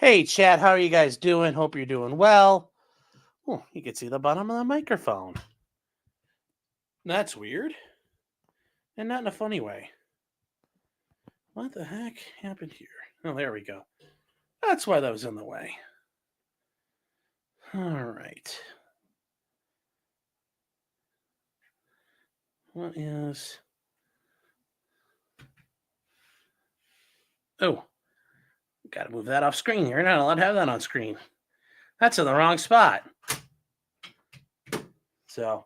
Hey, chat, how are you guys doing? Hope you're doing well. Oh, you can see the bottom of the microphone. That's weird. And not in a funny way. What the heck happened here? Oh, there we go. That's why that was in the way. All right. What is... Oh, got to move that off screen here. Not allowed to have that on screen. That's in the wrong spot. So,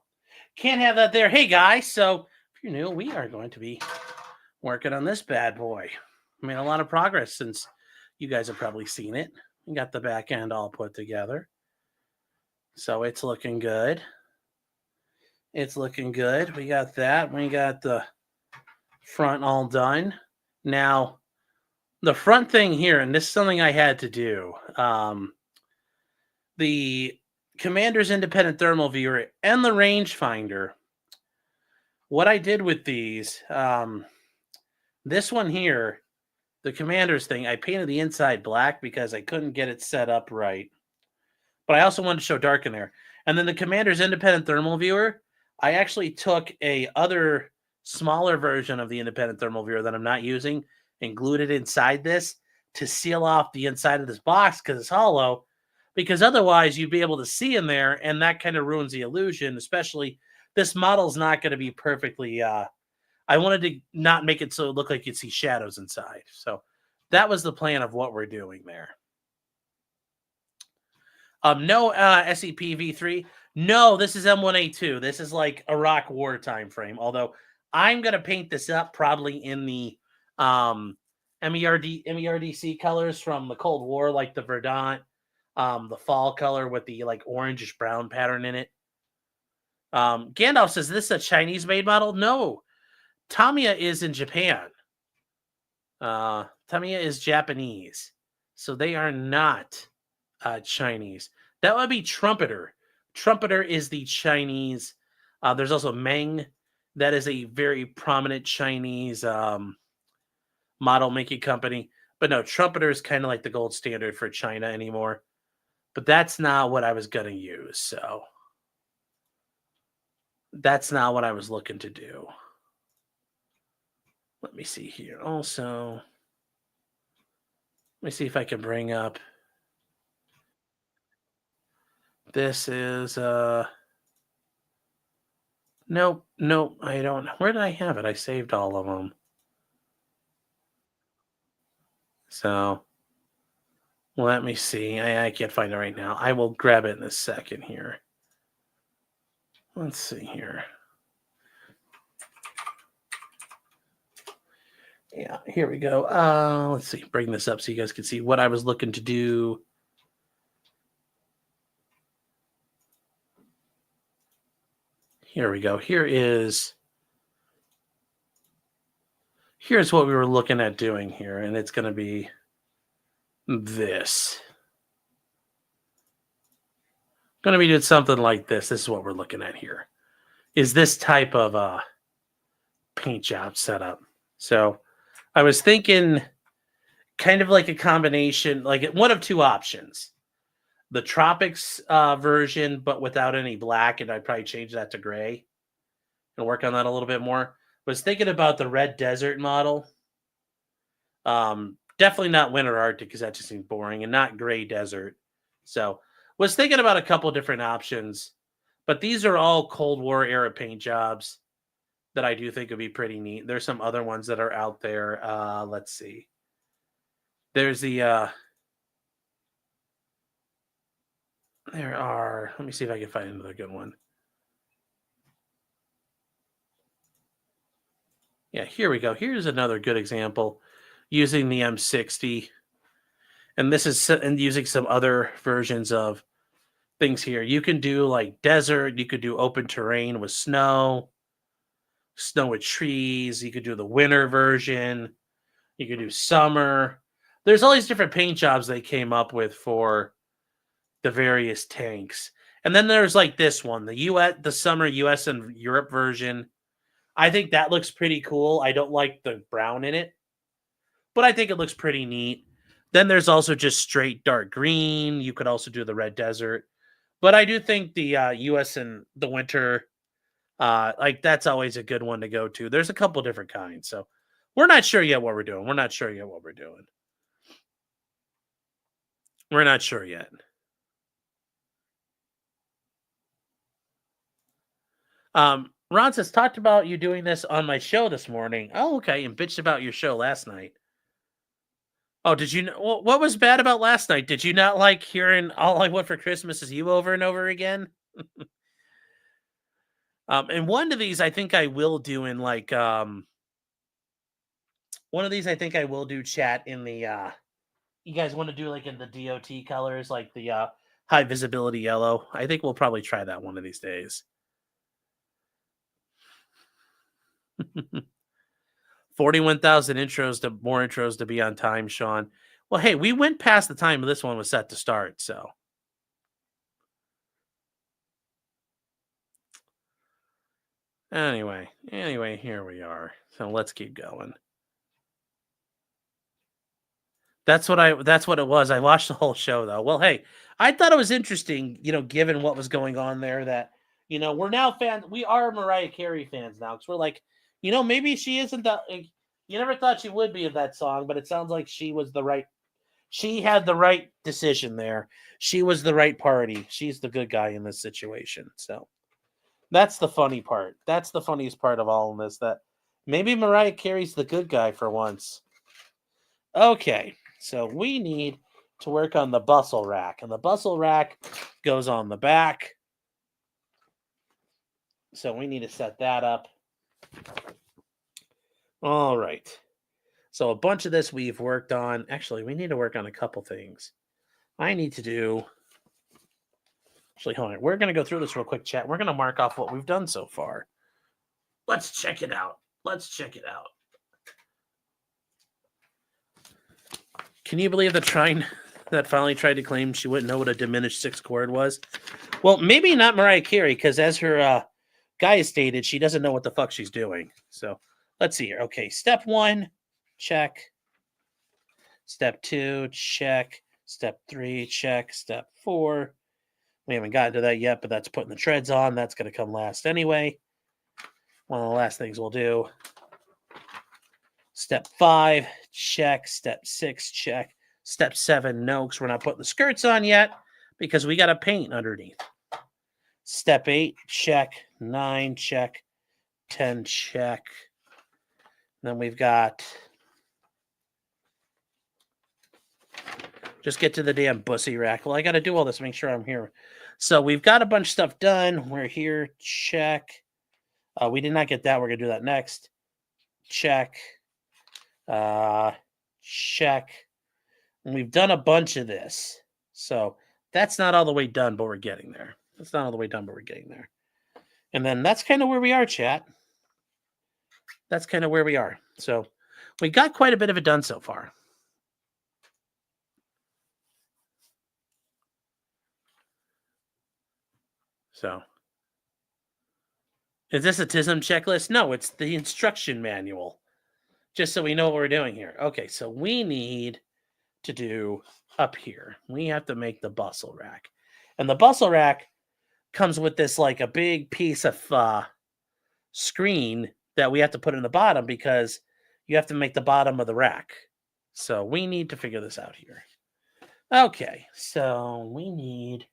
can't have that there. Hey, guys. So, if you're new, we are going to be working on this bad boy. I made a lot of progress since you guys have probably seen it. We got the back end all put together. So, it's looking good. It's looking good. We got that. We got the front all done. Now, the front thing here, and this is something I had to do. The Commander's independent thermal viewer and the rangefinder. What I did with these, this one here, the Commander's thing, I painted the inside black because I couldn't get it set up right. But I also wanted to show dark in there. And then the Commander's independent thermal viewer, I actually took a other smaller version of the independent thermal viewer that I'm not using and glued it inside this to seal off the inside of this box because it's hollow. Because otherwise you'd be able to see in there, and that kind of ruins the illusion, especially this model's not going to be perfectly... I wanted to not make it so it looked like you'd see shadows inside. So that was the plan of what we're doing there. No SEP V3. No, this is M1A2. This is like Iraq War time frame. Although I'm going to paint this up probably in the MERDC colors from the Cold War, like the Verdant, the fall color with the like orangish brown pattern in it. Gandalf says, this is a Chinese-made model? No. Tamiya is in Japan. Tamiya is Japanese. So they are not Chinese. That would be Trumpeter. Trumpeter is the Chinese. There's also Meng. That is a very prominent Chinese model making company. But no, Trumpeter is kind of like the gold standard for China anymore. But that's not what I was going to use. So that's not what I was looking to do. Let me see here. Also, let me see if I can bring up. This is nope, I don't. Where did I have it? I saved all of them. So let me see. I can't find it right now. I will grab it in a second here. Let's see here. Yeah, here we go. Let's see. Bring this up so you guys can see what I was looking to do. Here we go. Here's what we were looking at doing here, and it's going to be this. Going to be doing something like this. This is what we're looking at here. Is this type of paint job setup. So I was thinking kind of like a combination, like one of two options. The Tropics version, but without any black, and I'd probably change that to gray and work on that a little bit more. Was thinking about the Red Desert model. Definitely not Winter Arctic because that just seems boring, and not Gray Desert. So was thinking about a couple different options, but these are all Cold War era paint jobs that I do think would be pretty neat. There's some other ones that are out there. Let's see. There's the... There are... Let me see if I can find another good one. Yeah, here we go. Here's another good example using the M60. And this is using some other versions of things here. You can do like desert. You could do open terrain with snow with trees. You could do the winter version. You could do summer. There's all these different paint jobs they came up with for the various tanks. And then there's like this one, the summer US and Europe version. I think that looks pretty cool. I don't like the brown in it, but I think it looks pretty neat. Then there's also just straight dark green. You could also do the red desert. But I do think the US in the winter, like that's always a good one to go to. There's a couple different kinds. So we're not sure yet what we're doing. We're not sure yet what we're doing. We're not sure yet. Ron says, talked about you doing this on my show this morning. Oh, okay. And bitched about your show last night. Oh, did you know what was bad about last night? Did you not like hearing All I Want for Christmas Is You over and over again? And one of these I think I will do in like one of these I think I will do chat in the you guys want to do like in the DOT colors, like the high visibility yellow. I think we'll probably try that one of these days. 41,000 intros to more intros to be on time, Sean. Well, hey, we went past the time this one was set to start, so. Anyway, here we are. So let's keep going. That's what it was. I watched the whole show though. Well, hey, I thought it was interesting, given what was going on there that, we're now fans. We are Mariah Carey fans now because we're like, maybe she isn't that. You never thought she would be of that song, but it sounds like she had the right decision there. She was the right party. She's the good guy in this situation. So that's the funny part. That's the funniest part of all of this, that maybe Mariah Carey's the good guy for once. Okay, so we need to work on the bustle rack, and the bustle rack goes on the back. So we need to set that up. All right. So a bunch of this we've worked on. Actually, we need to work on a couple things. I need to do... Actually, hold on. We're going to go through this real quick, chat. We're going to mark off what we've done so far. Let's check it out. Can you believe the Trine that finally tried to claim she wouldn't know what a diminished sixth chord was? Well, maybe not Mariah Carey, because as her guy has stated, she doesn't know what the fuck she's doing. So let's see here. Okay, step 1, check. Step 2, check. Step 3, check. Step 4. We haven't gotten to that yet, but that's putting the treads on. That's going to come last anyway. One of the last things we'll do. Step 5, check. Step 6, check. Step 7, no, because we're not putting the skirts on yet because we got to paint underneath. Step 8, check. 9, check. 10, check. Then we've got... Just get to the damn bussy rack. Well, I got to do all this to make sure I'm here. So we've got a bunch of stuff done. We're here. Check. We did not get that. We're going to do that next. Check. Check. And we've done a bunch of this. So that's not all the way done, but we're getting there. That's not all the way done, but we're getting there. And then that's kind of where we are, chat. That's kind of where we are. So we got quite a bit of it done so far. So, is this a TISM checklist? No, it's the instruction manual. Just so we know what we're doing here. Okay, so we need to do up here. We have to make the bustle rack. And the bustle rack comes with this like a big piece of screen that we have to put in the bottom because you have to make the bottom of the rack. So we need to figure this out here. Okay, so we need...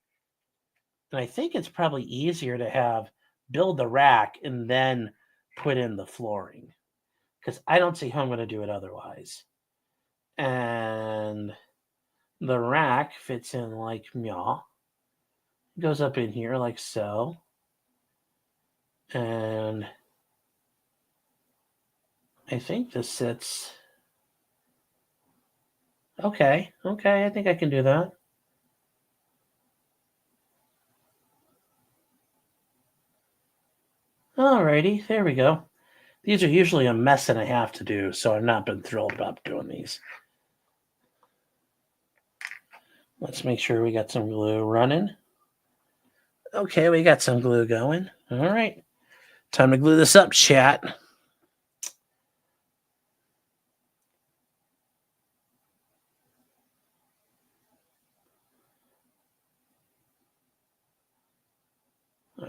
And I think it's probably easier to build the rack and then put in the flooring, because I don't see how I'm going to do it otherwise. And the rack fits in like meow. Goes up in here like so. And I think this sits... Okay, I think I can do that. Alrighty, there we go. These are usually a mess and a half to do, so I've not been thrilled about doing these. Let's make sure we got some glue running. Okay, we got some glue going. All right. Time to glue this up, chat.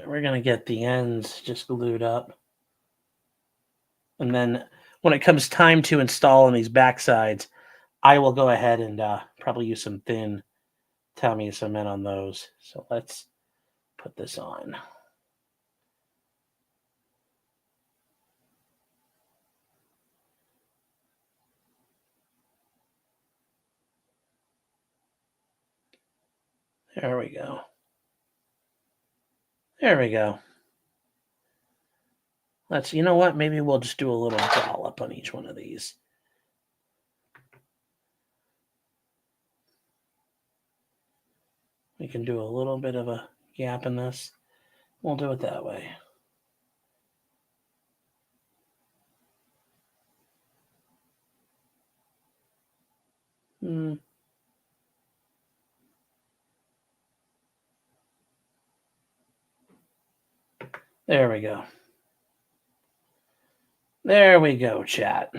We're going to get the ends just glued up. And then when it comes time to install on these back sides, I will go ahead and probably use some thin Tamiya cement on those. So let's put this on. There we go. There we go. You know what? Maybe we'll just do a little dollop on each one of these. We can do a little bit of a gap in this. We'll do it that way. There we go. There we go, chat.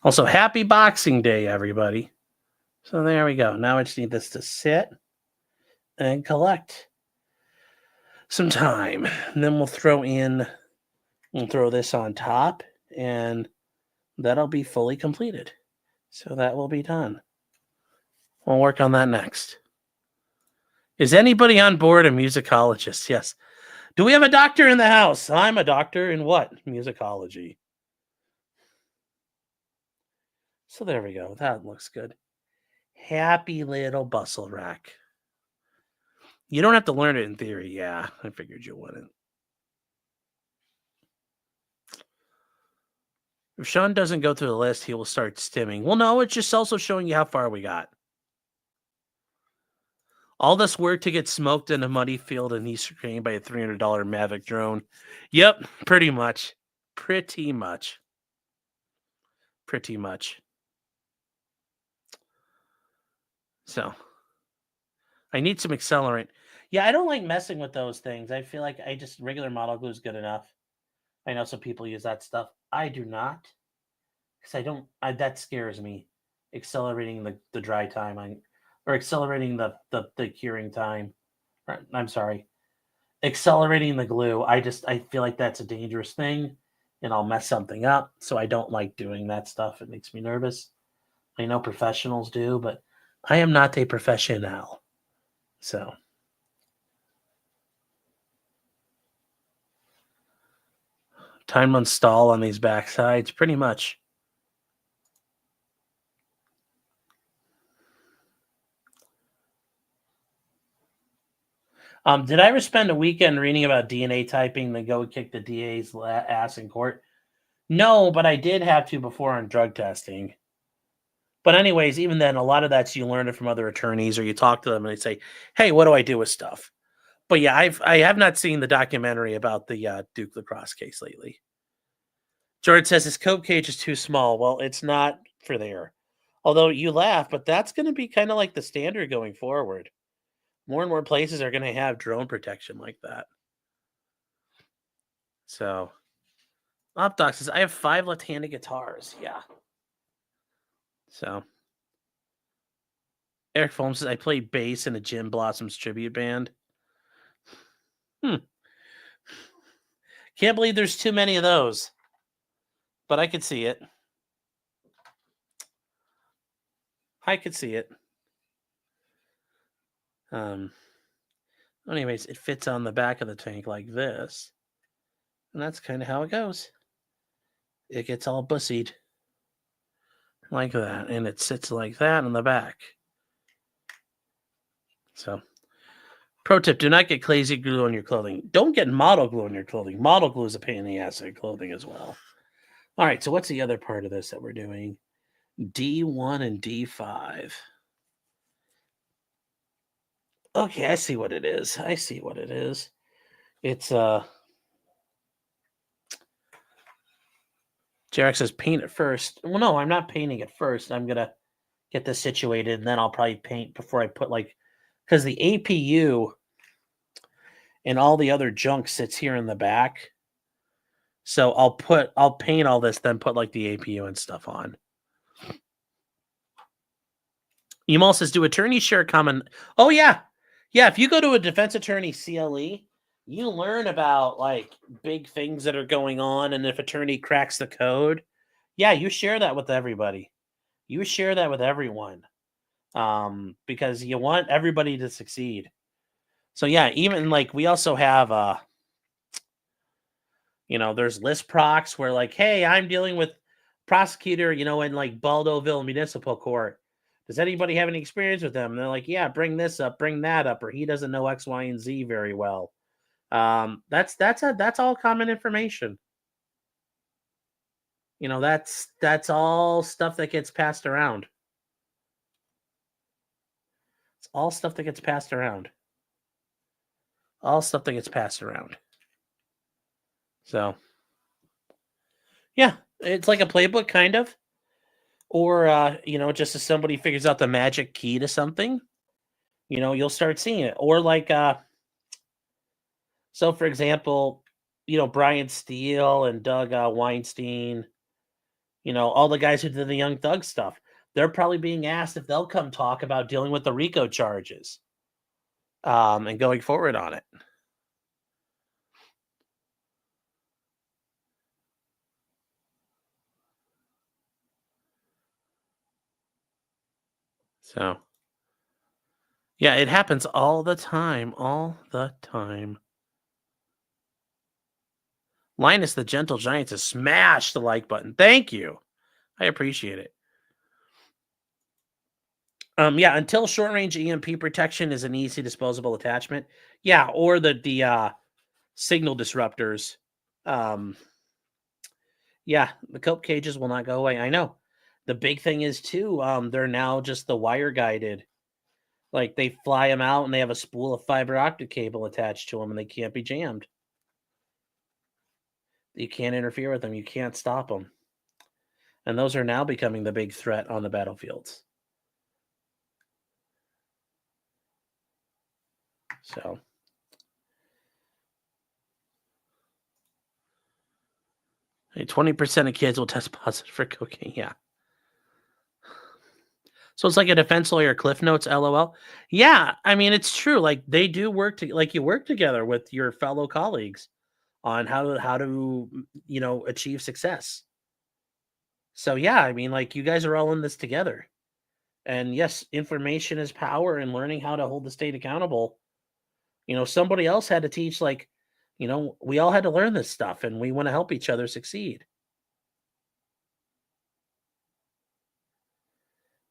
Also, happy Boxing Day, everybody. So there we go. Now I just need this to sit and collect some time. And then we'll throw this on top, and that'll be fully completed. So that will be done. We'll work on that next. Is anybody on board a musicologist? Yes. Do we have a doctor in the house? I'm a doctor in what? Musicology. So there we go. That looks good. Happy little bustle rack. You don't have to learn it in theory. Yeah, I figured you wouldn't. If Sean doesn't go through the list, he will start stimming. Well, no, it's just also showing you how far we got. All this work to get smoked in a muddy field in East Ukraine by a $300 Mavic drone. Yep, pretty much. Pretty much. So, I need some accelerant. Yeah, I don't like messing with those things. I feel like regular model glue is good enough. I know some people use that stuff. I do not. Because that scares me. Accelerating the dry time. Or accelerating the curing time. I'm sorry. Accelerating the glue. I feel like that's a dangerous thing. And I'll mess something up. So I don't like doing that stuff. It makes me nervous. I know professionals do, but I am not a professional. So. Time to install on these back sides, pretty much. Did I ever spend a weekend reading about DNA typing, then go kick the DA's ass in court? No, but I did have to before on drug testing. But anyways, even then, a lot of that's you learn it from other attorneys, or you talk to them and they say, "Hey, what do I do with stuff?" But yeah, I have not seen the documentary about the Duke lacrosse case lately. George says his cope cage is too small. Well, it's not for there. Although you laugh, but that's going to be kind of like the standard going forward. More and more places are going to have drone protection like that. So, Opdoc says, I have 5 left-handed guitars. Yeah. So, Eric Foam says, I play bass in a Jim Blossoms tribute band. Can't believe there's too many of those. But I could see it. Anyways, it fits on the back of the tank like this. And that's kind of how it goes. It gets all bussied like that. And it sits like that in the back. So, pro tip, do not get crazy glue on your clothing. Don't get model glue on your clothing. Model glue is a pain in the ass in clothing as well. All right, so what's the other part of this that we're doing? D1 and D5. Okay, I see what it is. It's Jarek says paint it first. Well, no, I'm not painting it first. I'm gonna get this situated, and then I'll probably paint before I put because the APU and all the other junk sits here in the back. So I'll paint all this, then put the APU and stuff on. Emal says, do attorneys share common? Oh yeah. Yeah, if you go to a defense attorney CLE, you learn about like big things that are going on, and if attorney cracks the code, yeah, you share that with everybody. You share that with everyone, because you want everybody to succeed. So yeah, even like we also have there's list procs where like, hey, I'm dealing with prosecutor, in like Baldoville Municipal Court. Does anybody have any experience with them? And they're like, yeah, bring this up, bring that up, or he doesn't know X, Y, and Z very well. That's all common information. That's all stuff that gets passed around. It's all stuff that gets passed around. All stuff that gets passed around. So, yeah, it's like a playbook, kind of. Or, just as somebody figures out the magic key to something, you'll start seeing it. Or like, so for example, Brian Steele and Doug Weinstein, all the guys who did the Young Thug stuff, they're probably being asked if they'll come talk about dealing with the RICO charges, and going forward on it. So, yeah, it happens all the time, Linus the Gentle Giant to smash the like button. Thank you. I appreciate it. Yeah, until short range EMP protection is an easy disposable attachment. Yeah, or the signal disruptors. Yeah, the cope cages will not go away. I know. The big thing is too, they're now just the wire guided. Like they fly them out and they have a spool of fiber optic cable attached to them and they can't be jammed. You can't interfere with them. You can't stop them. And those are now becoming the big threat on the battlefields. So 20% of kids will test positive for cocaine. Yeah. So it's like a defense lawyer Cliff Notes, LOL. Yeah, I mean it's true. Like they do work like you work together with your fellow colleagues on how to achieve success. So yeah, I mean like you guys are all in this together. And yes, information is power, and learning how to hold the state accountable. Somebody else had to teach, like, we all had to learn this stuff, and we want to help each other succeed.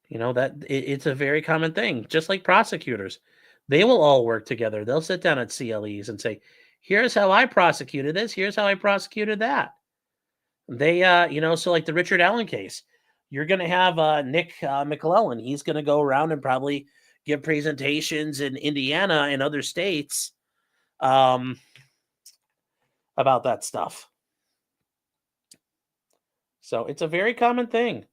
It's a very common thing. Just like prosecutors, they will all work together. They'll sit down at CLEs and say, "Here's how I prosecuted this. Here's how I prosecuted that." They, so like the Richard Allen case, you're going to have Nick McClellan. He's going to go around and probably give presentations in Indiana and other states about that stuff. So it's a very common thing.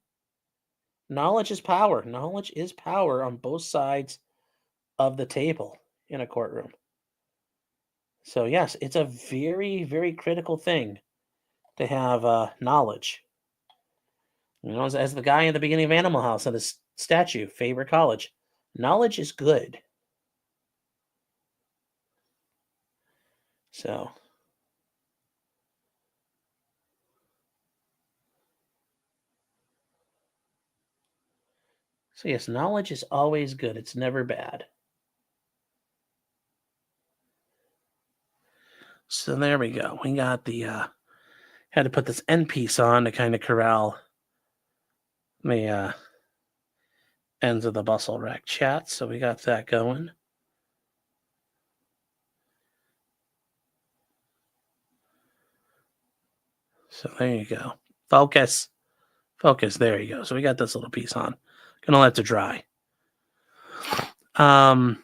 Knowledge is power. Knowledge is power on both sides of the table in a courtroom. So yes, it's a very, very critical thing to have knowledge. As the guy in the beginning of Animal House on his statue, favorite college, knowledge is good. So yes, knowledge is always good. It's never bad. So there we go. We got the had to put this end piece on to kind of corral the ends of the Bustle Rack chat. So we got that going. So there you go. Focus. There you go. So we got this little piece on. Gonna let it dry. Yeah,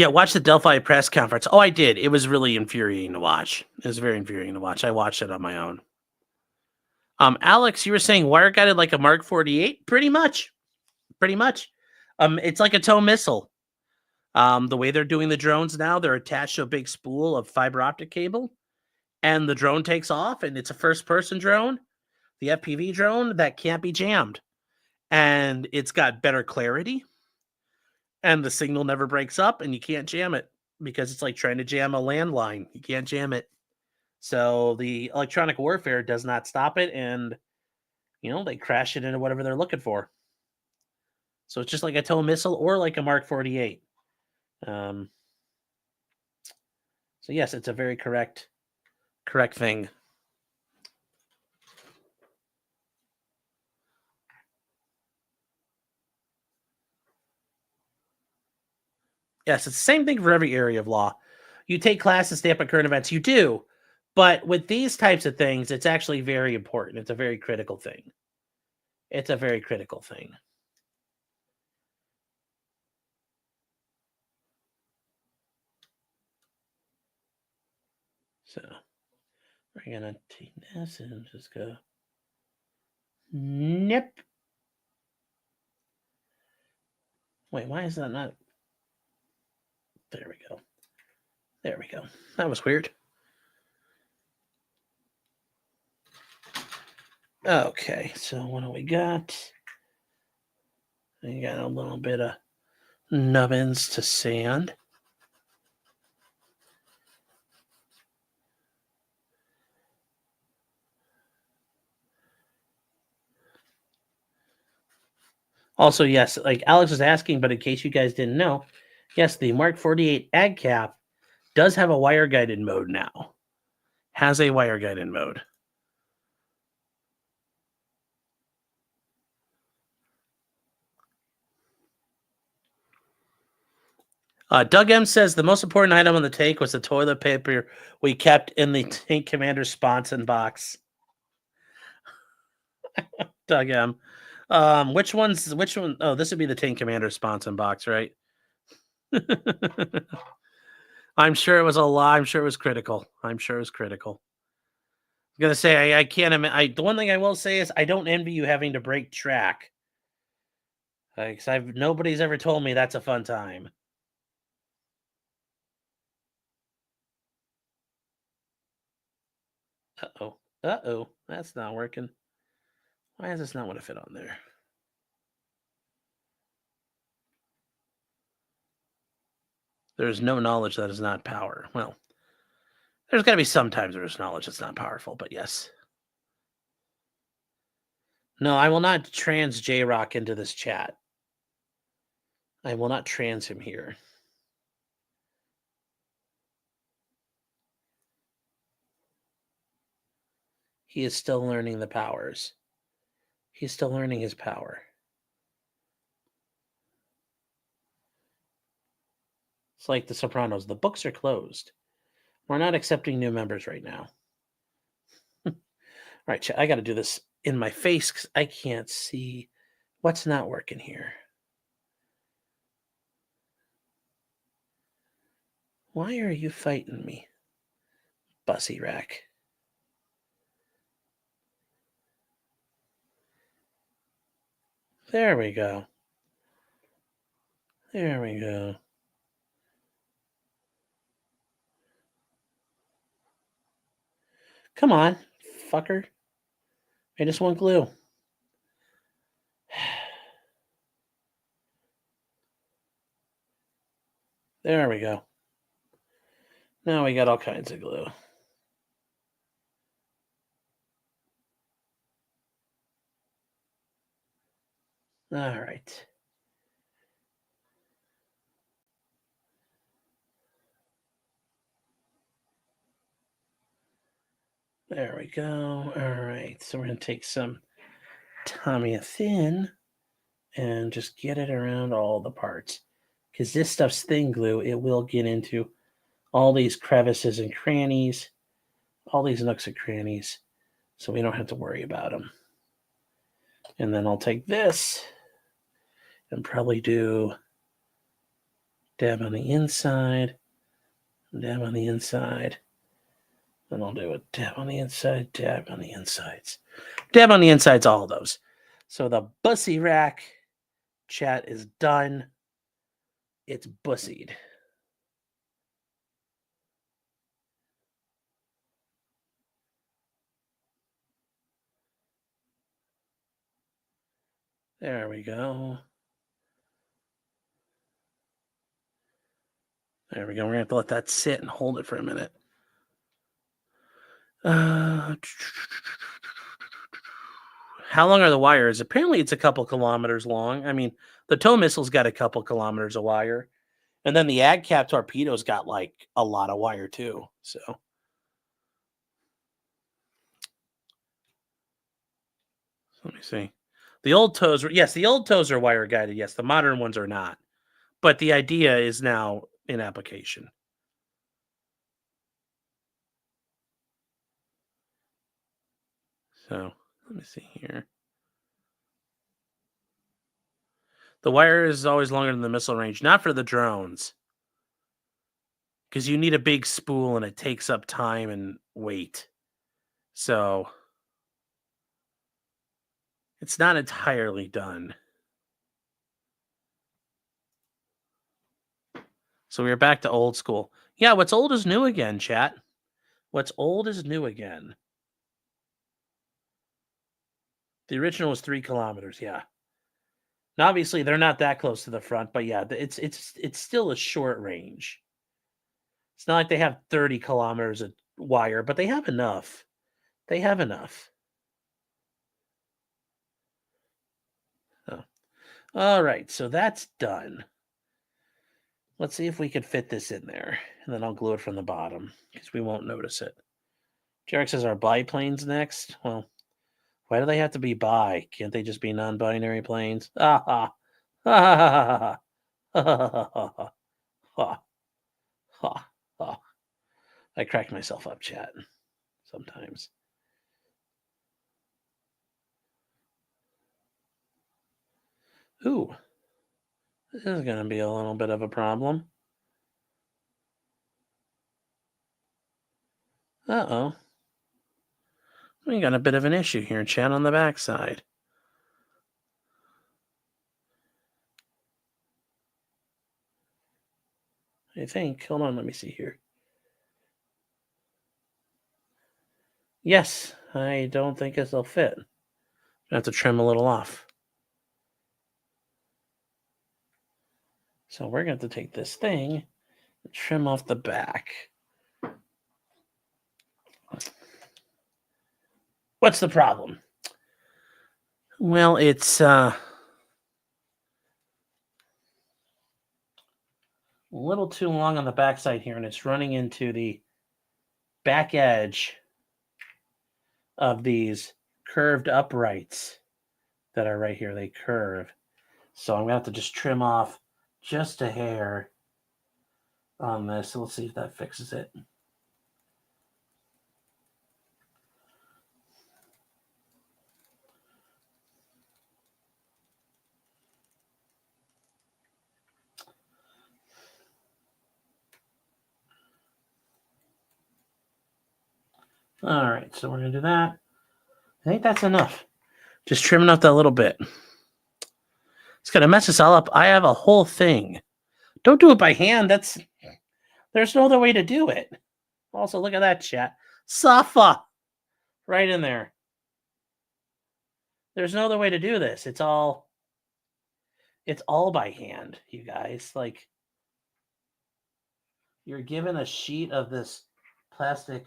watch the Delphi press conference. Oh, I did. It was really infuriating to watch. It was very infuriating to watch. I watched it on my own. Alex, you were saying wire-guided like a Mark 48? Pretty much. It's like a tow missile. The way they're doing the drones now, they're attached to a big spool of fiber optic cable, and the drone takes off, and it's a first-person drone, the FPV drone, that can't be jammed. And it's got better clarity, and the signal never breaks up, and you can't jam it. because it's like trying to jam a landline. You can't jam it. So the electronic warfare does not stop it, and they crash it into whatever they're looking for. So it's just like a tow missile or like a Mark 48. So yes, it's a very correct thing. Yes, it's the same thing for every area of law. You take classes, stay up at current events. You do. But with these types of things, it's actually very important. It's a very critical thing. It's a very critical thing. So we're going to take this and just go nip. Wait, why is that not? There we go. There we go. That was weird. Okay, so what do we got? We got a little bit of nubbins to sand. Also, yes, like Alex is asking, but in case you guys didn't know, yes, the Mark 48 ag cap does have a wire guided mode now. Has a wire guided mode. Doug M says the most important item on the tank was the toilet paper we kept in the tank commander sponson box. Doug M. Which one? Oh, this would be the tank commander sponson box, right? I'm sure it was a lot. I'm sure it was critical. I'm gonna say I can't. The one thing I will say is I don't envy you having to break track. Because nobody's ever told me that's a fun time. Uh-oh. That's not working. Why is this not want to fit on there? There's no knowledge that is not power. Well, there's got to be some times there's knowledge that's not powerful, but yes. No, I will not trans J-Rock into this chat. I will not trans him here. He is still learning the powers. He's still learning his power. It's like The Sopranos. The books are closed. We're not accepting new members right now. All right, I got to do this in my face because I can't see what's not working here. Why are you fighting me, Bussy Rack? There we go. There we go. Come on, fucker. I just want glue. There we go. Now we got all kinds of glue. All right. There we go. All right. So we're going to take some Tamiya thin and just get it around all the parts. Because this stuff's thin glue, it will get into all these crevices and crannies, all these nooks and crannies, so we don't have to worry about them. And then I'll take this and probably do dab on the inside, dab on the inside. Then I'll do a dab on the inside, dab on the insides. Dab on the insides, all of those. So the Bussy Rack chat is done. It's bussied. There we go. There we go. We're going to have to let that sit and hold it for a minute. How long are the wires? Apparently it's a couple kilometers long. I mean, the tow missile's got a couple kilometers of wire. And then the ag cap torpedo's got like a lot of wire too. So let me see. The old tows were, yes, the old tows are wire guided. Yes, the modern ones are not. But the idea is now in application. So let me see here. The wire is always longer than the missile range, not for the drones. Because you need a big spool and it takes up time and weight. So it's not entirely done. So we're back to old school. Yeah, what's old is new again, chat. What's old is new again. The original was 3 kilometers, yeah. Now, obviously, they're not that close to the front, but yeah, it's still a short range. It's not like they have 30 kilometers of wire, but they have enough. They have enough. Oh. All right, so that's done. Let's see if we could fit this in there, and then I'll glue it from the bottom, because we won't notice it. Jarek says, are biplanes next? Well, why do they have to be bi? Can't they just be non-binary planes? Ah ha. Ha ha ha ha ha ha ha ha. I crack myself up, chat, sometimes. Ooh. This is going to be a little bit of a problem. Uh-oh. We got a bit of an issue here, chat, on the backside. I think. Hold on, let me see here. Yes, I don't think this will fit. I have to trim a little off. So we're going to take this thing and trim off the back. What's the problem? Well, it's a little too long on the backside here, and it's running into the back edge of these curved uprights that are right here. They curve. So I'm going to have to just trim off just a hair on this. So let's see if that fixes it. All right, so we're going to do that. I think that's enough. Just trimming up that little bit. It's going to mess us all up. I have a whole thing. Don't do it by hand. There's no other way to do it. Also, look at that, chat. Safa! Right in there. There's no other way to do this. It's all by hand, you guys. Like, you're given a sheet of this plastic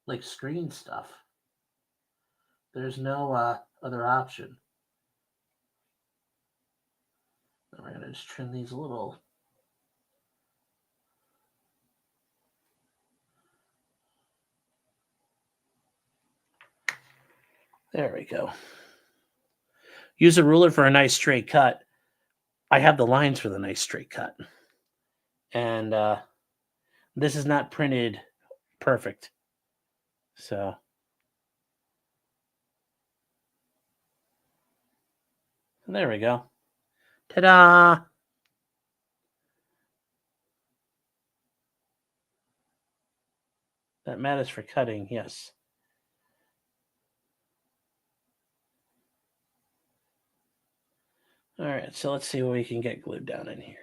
like screen stuff. There's no other option. And we're gonna just trim these a little. There we go. Use a ruler for a nice straight cut. I have the lines for the nice straight cut. And this is not printed perfect. So there we go. Ta-da! That mat is for cutting, yes. All right, so let's see what we can get glued down in here.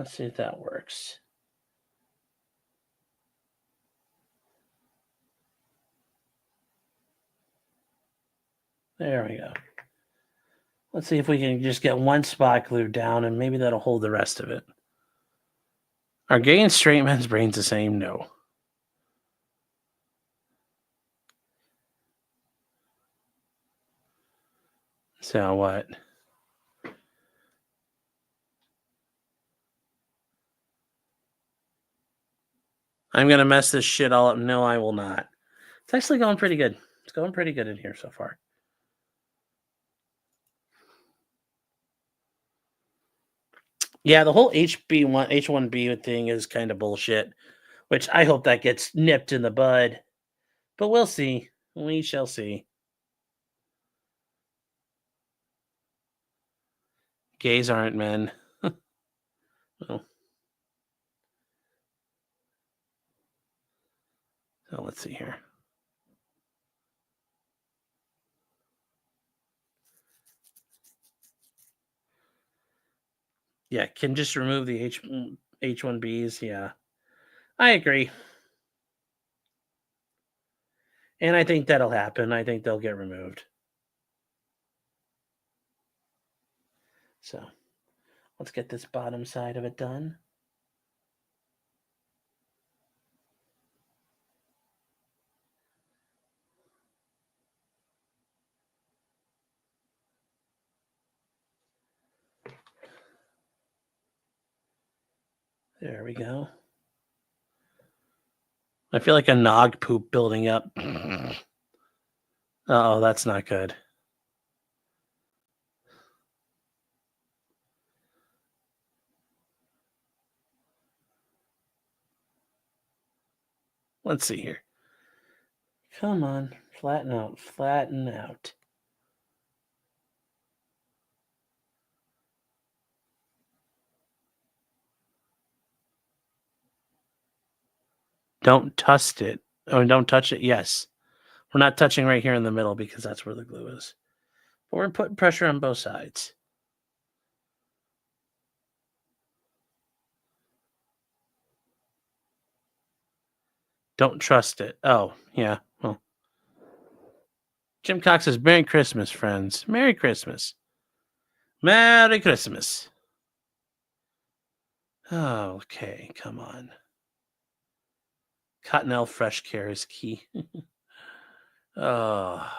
Let's see if that works. There we go. Let's see if we can just get one spot glued down, and maybe that'll hold the rest of it. Are gay and straight men's brains the same? No. So what? I'm going to mess this shit all up. No, I will not. It's actually going pretty good. It's going pretty good in here so far. Yeah, the whole H1B thing is kind of bullshit, which I hope that gets nipped in the bud. But we'll see. We shall see. Gays aren't men. Well, so let's see here. Yeah, can just remove the H1Bs. Yeah, I agree. And I think that'll happen. I think they'll get removed. So let's get this bottom side of it done. There we go. I feel like a nog poop building up. Oh, that's not good. Let's see here. Come on, flatten out, flatten out. Don't touch it. Oh, don't touch it. Yes. We're not touching right here in the middle because that's where the glue is. But we're putting pressure on both sides. Don't trust it. Oh, yeah. Well, Jim Cox says, Merry Christmas, friends. Merry Christmas. Merry Christmas. Oh, okay. Come on. Cottonelle Fresh Care is key. Oh.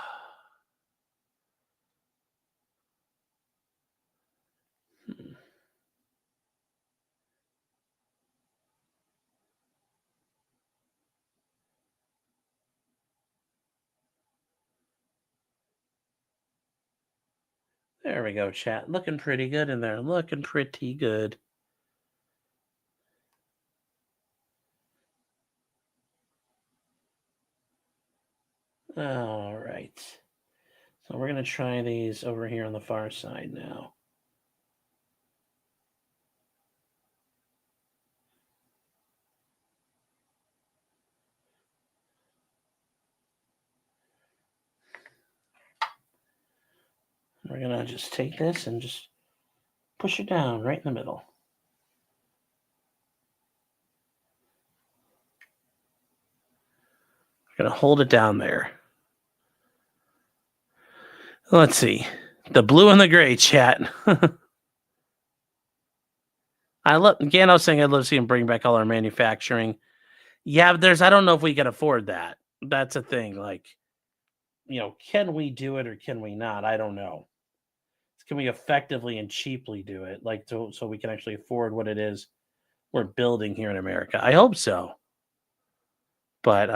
There we go, chat. Looking pretty good in there. Looking pretty good. All right. So we're going to try these over here on the far side now. We're going to just take this and just push it down right in the middle. We're going to hold it down there. Let's see. The blue and the gray, chat. I was saying I'd love to see him bring back all our manufacturing. Yeah, I don't know if we can afford that. That's a thing. Like, can we do it or can we not? I don't know. Can we effectively and cheaply do it? Like, so we can actually afford what it is we're building here in America. I hope so. But,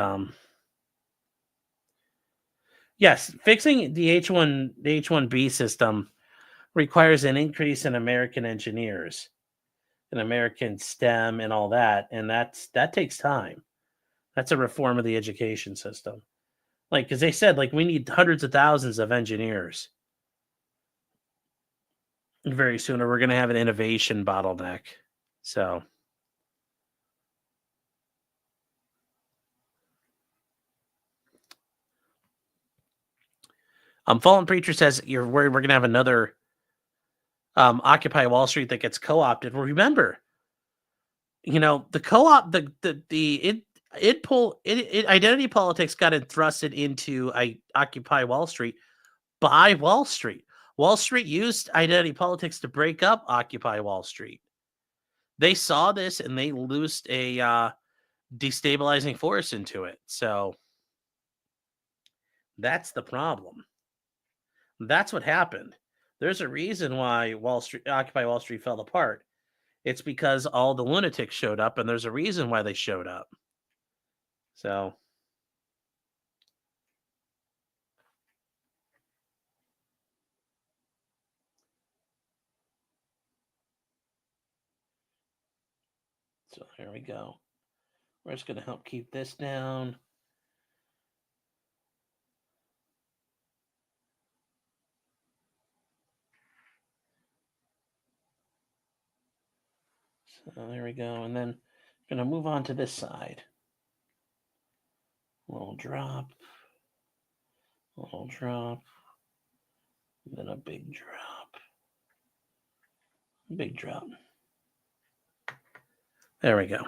yes, fixing the H1B system requires an increase in American engineers and American STEM and all that. And that takes time. That's a reform of the education system. Like, because they said, like, we need hundreds of thousands of engineers very soon, or we're going to have an innovation bottleneck. So, Fallen Preacher says you're worried we're going to have another Occupy Wall Street that gets co-opted. Well, remember, the co-op, identity politics got thrusted into Occupy Wall Street by Wall Street. Wall Street used identity politics to break up Occupy Wall Street. They saw this and they loosed a destabilizing force into it. So that's the problem. That's what happened. There's a reason why Occupy Wall Street fell apart. It's because all the lunatics showed up, and there's a reason why they showed up. So here we go. We're just going to help keep this down. So there we go. And then I'm going to move on to this side. A little drop. A little drop. Then a big drop. Big drop. There we go.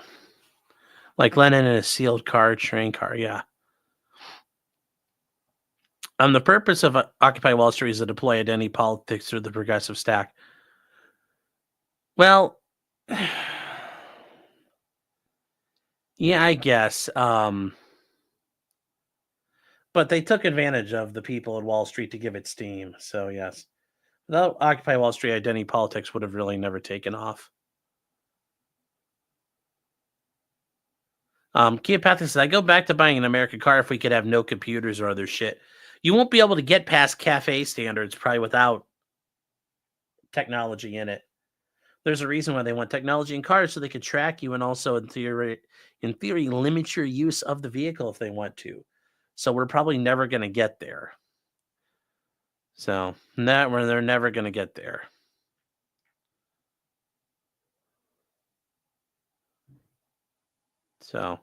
Like Lenin in a sealed car, train car, yeah. The purpose of Occupy Wall Street is to deploy identity politics through the progressive stack. Well, yeah, I guess. But they took advantage of the people at Wall Street to give it steam. So, yes. Without Occupy Wall Street, identity politics would have really never taken off. Keopathic says, I go back to buying an American car if we could have no computers or other shit. You won't be able to get past cafe standards probably without technology in it. There's a reason why they want technology in cars, so they could track you and also, in theory, limit your use of the vehicle if they want to. So we're probably never going to get there. So they're never going to get there. So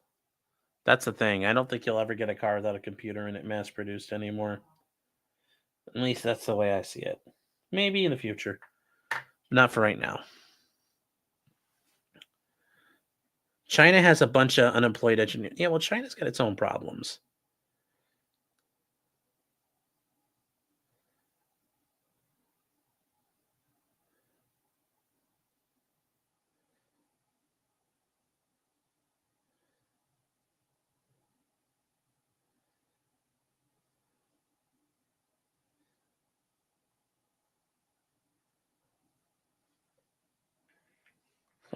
that's the thing. I don't think you'll ever get a car without a computer in it mass produced anymore. At least that's the way I see it. Maybe in the future. Not for right now. China has a bunch of unemployed engineers. Yeah, well, China's got its own problems.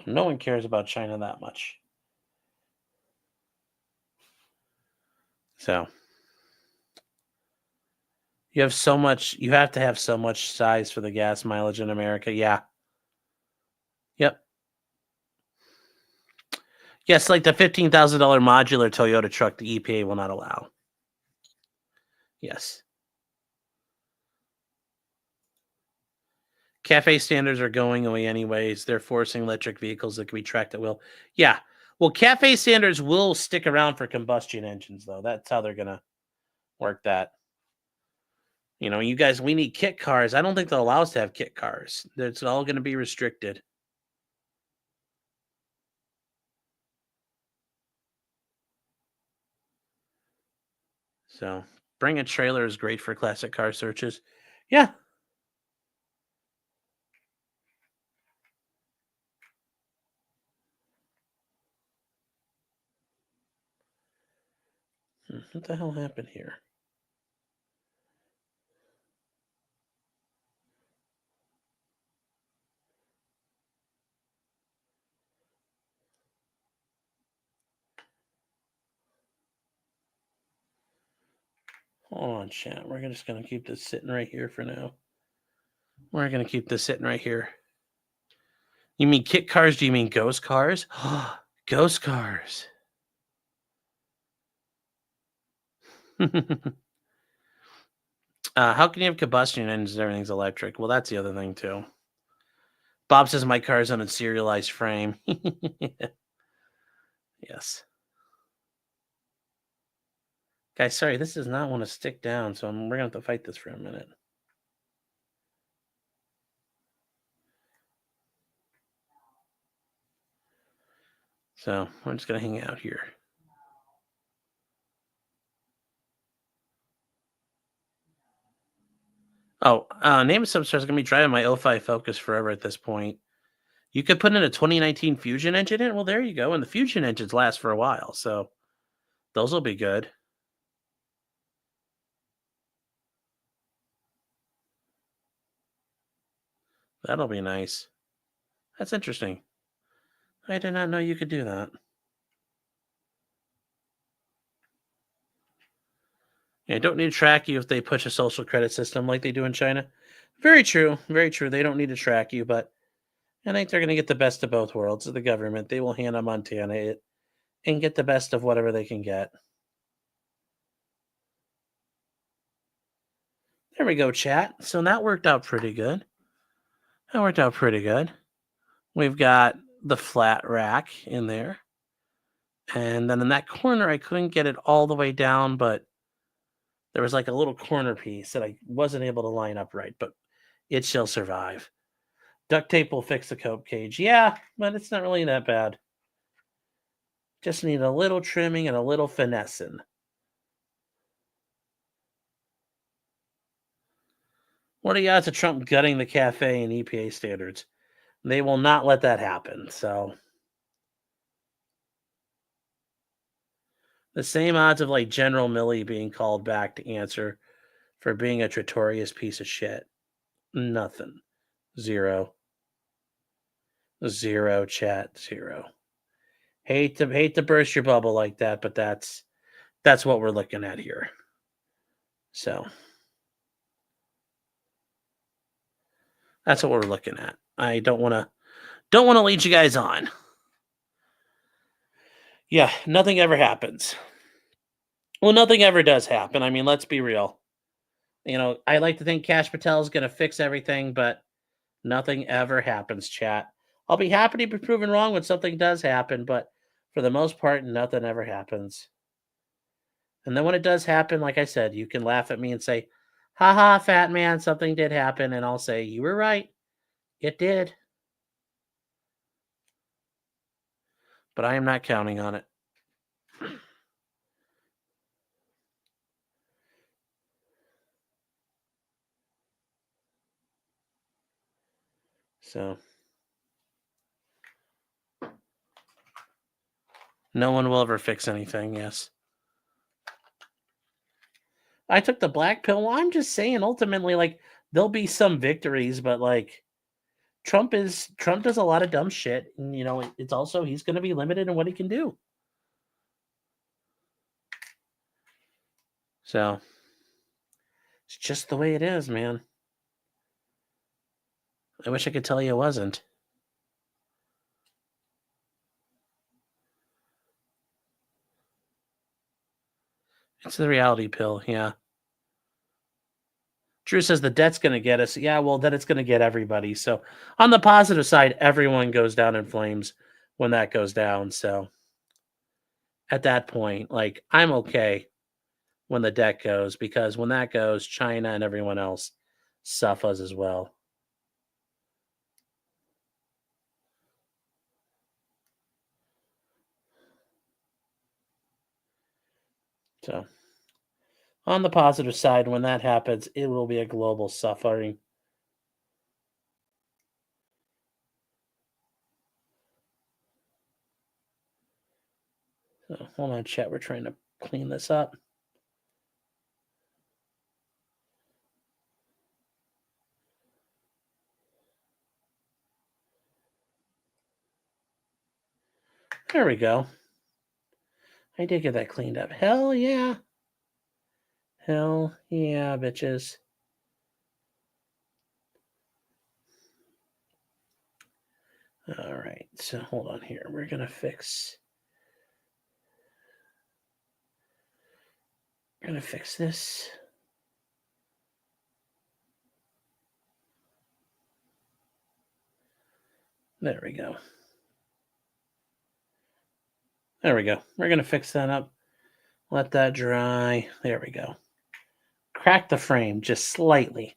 No one cares about China that much. So you have to have so much size for the gas mileage in America. Yeah. Yep. Yes, like the $15,000 modular Toyota truck the EPA will not allow. Yes. Cafe standards are going away anyways. They're forcing electric vehicles that can be tracked at will. Yeah. Well, cafe standards will stick around for combustion engines, though. That's how they're going to work that. You guys, we need kit cars. I don't think they'll allow us to have kit cars. It's all going to be restricted. So, bring a trailer is great for classic car searches. Yeah. What the hell happened here? Hold on, chat. We're just going to keep this sitting right here for now. We're going to keep this sitting right here. You mean kit cars? Do you mean ghost cars? Ghost cars. How can you have combustion engines and everything's electric? Well, that's the other thing, too. Bob says my car is on a serialized frame. Yes. Guys, sorry, this does not want to stick down, so we're going to have to fight this for a minute. So we're just going to hang out here. Oh, name of substar is going to be driving my 05 Focus forever at this point. You could put in a 2019 Fusion engine in. Well, there you go. And the Fusion engines last for a while. So those will be good. That'll be nice. That's interesting. I did not know you could do that. Yeah, don't need to track you if they push a social credit system like they do in China. Very true. Very true. They don't need to track you, but I think they're going to get the best of both worlds of the government. They will hand on Montana it and get the best of whatever they can get. There we go, chat. So that worked out pretty good. We've got the flat rack in there. And then in that corner, I couldn't get it all the way down, but there was like a little corner piece that I wasn't able to line up right, but it shall survive. Duct tape will fix the cope cage. Yeah, but it's not really that bad. Just need a little trimming and a little finessing. What are the odds of Trump gutting the cafe and EPA standards? They will not let that happen. So the same odds of like General Milley being called back to answer for being a traitorous piece of shit. Nothing. Zero. Zero, chat. Zero. Hate to burst your bubble like that, but that's what we're looking at here. So that's what we're looking at. I don't want to lead you guys on. Yeah, nothing ever happens. Well, nothing ever does happen. I mean, let's be real. You know, I like to think Kash Patel is going to fix everything, but nothing ever happens, chat. I'll be happy to be proven wrong when something does happen, but for the most part, nothing ever happens. And then when it does happen, like I said, you can laugh at me and say, haha, fat man, something did happen. And I'll say, you were right. It did. But I am not counting on it. So no one will ever fix anything, yes. I took the black pill. Well, I'm just saying, ultimately, like, there'll be some victories, but like Trump does a lot of dumb shit. And you know, it's also he's gonna be limited in what he can do. So it's just the way it is, man. I wish I could tell you it wasn't. It's the reality pill, yeah. Drew says the debt's going to get us. Yeah, well, then it's going to get everybody. So on the positive side, everyone goes down in flames when that goes down. So at that point, like, I'm okay when the debt goes, because when that goes, China and everyone else suffers as well. So on the positive side, when that happens, it will be a global suffering. So hold on, chat. We're trying to clean this up. There we go. I did get that cleaned up. Hell yeah. Hell yeah, bitches. All right, so hold on here. We're going to fix this. There we go. There we go. We're going to fix that up. Let that dry. There we go. Crack the frame just slightly.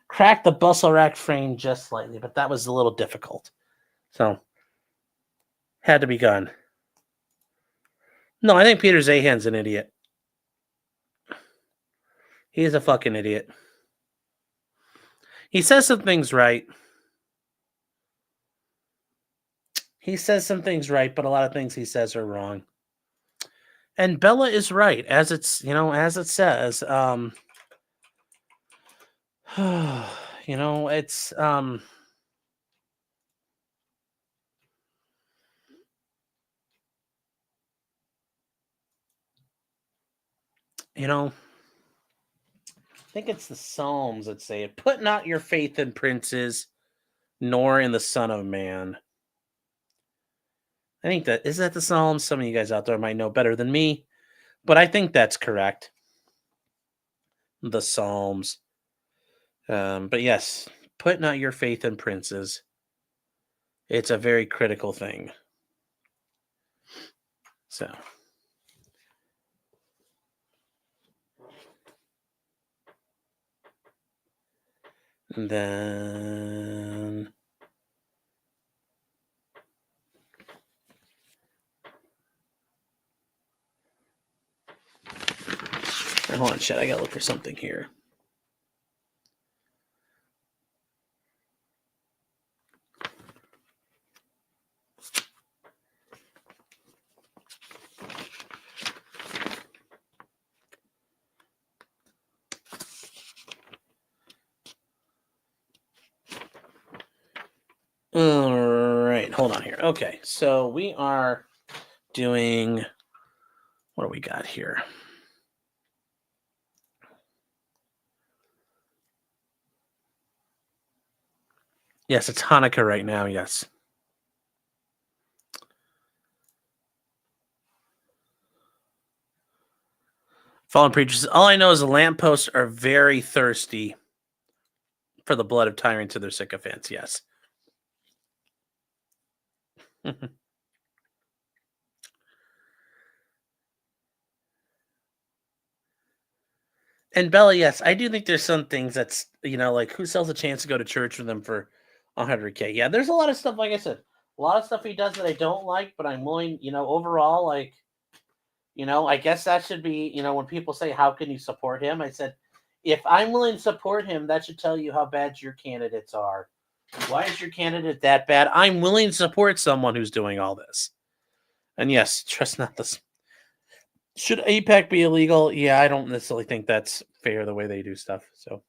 Crack the bustle rack frame just slightly, but that was a little difficult. So, had to be done. No, I think Peter Zahan's an idiot. He is a fucking idiot. He says some things right. He says some things right, but a lot of things he says are wrong. And Bella is right, as it's, as it says. It's I think it's the Psalms that say it. Put not your faith in princes, nor in the Son of Man. I think is that the Psalms? Some of you guys out there might know better than me, but I think that's correct. The Psalms. But yes, put not your faith in princes. It's a very critical thing. So. And then. Hold on, chat. I gotta look for something here. All right, hold on here. Okay, so we are doing. What do we got here? Yes, it's Hanukkah right now. Yes. Fallen preachers. All I know is the lampposts are very thirsty for the blood of tyrants to their sycophants. Yes. And Bella, yes, I do think there's some things that's like who sells a chance to go to church with them for 100K. Yeah, there's a lot of stuff. Like I said, a lot of stuff he does that I don't like, but I'm willing. Overall, like, I guess that should be. When people say how can you support him, I said, if I'm willing to support him, that should tell you how bad your candidates are. Why is your candidate that bad? I'm willing to support someone who's doing all this. And yes, trust not this. Should APEC be illegal? Yeah, I don't necessarily think that's fair the way they do stuff. So,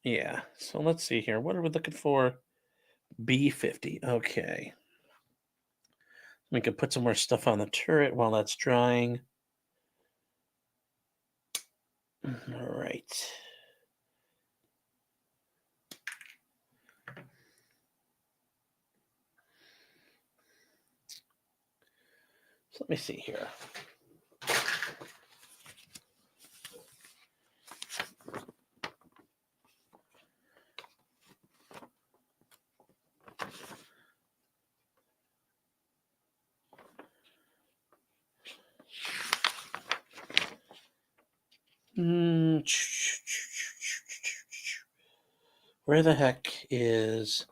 yeah. So let's see here. What are we looking for? B50. Okay. We can put some more stuff on the turret while that's drying. All right. So let me see here. Where the heck is...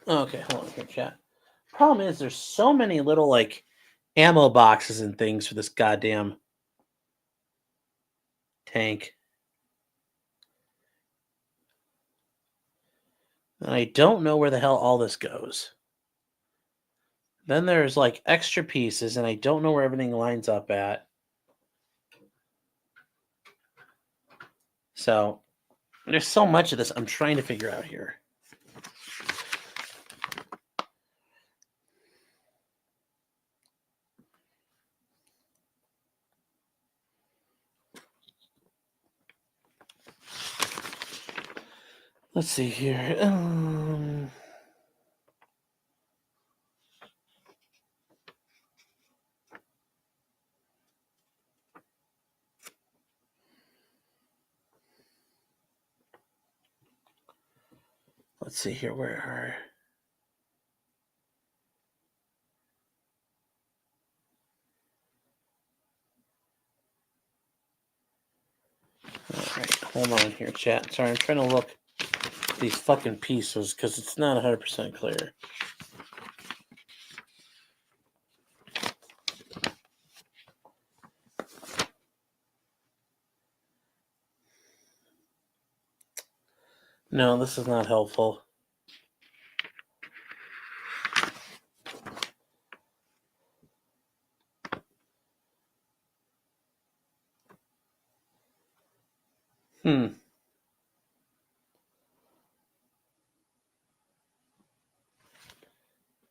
Okay, hold on here, chat. Problem is, there's so many little, like, ammo boxes and things for this goddamn tank. And I don't know where the hell all this goes. Then there's, like, extra pieces, and I don't know where everything lines up at. So, there's so much of this I'm trying to figure out here. Let's see here. Let's see here. Where are... Hold on here, chat. Sorry, I'm trying to look at these fucking pieces because it's not 100% clear. No, this is not helpful.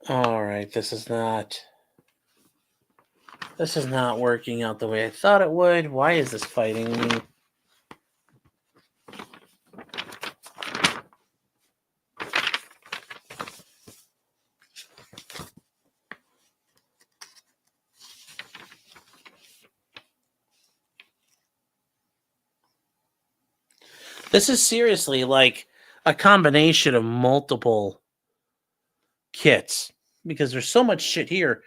All right, this is not working out the way I thought it would. Why is this fighting me? This is seriously like a combination of multiple kits because there's so much shit here.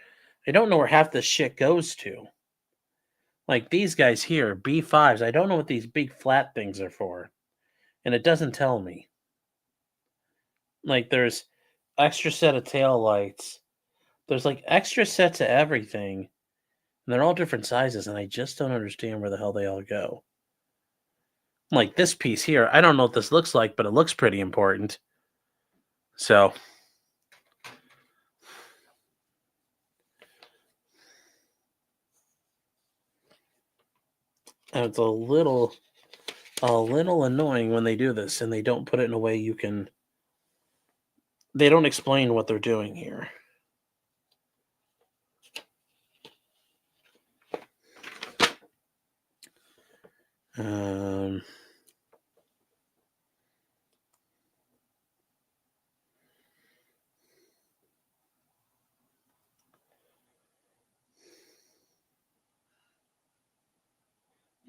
I don't know where half this shit goes to. Like these guys here, B5s, I don't know what these big flat things are for. And it doesn't tell me. Like there's extra set of tail lights. There's like extra sets of everything. And they're all different sizes, and I just don't understand where the hell they all go. Like this piece here, I don't know what this looks like, but it looks pretty important. So it's a little annoying when they do this and they don't put it in a way you can. They don't explain what they're doing here.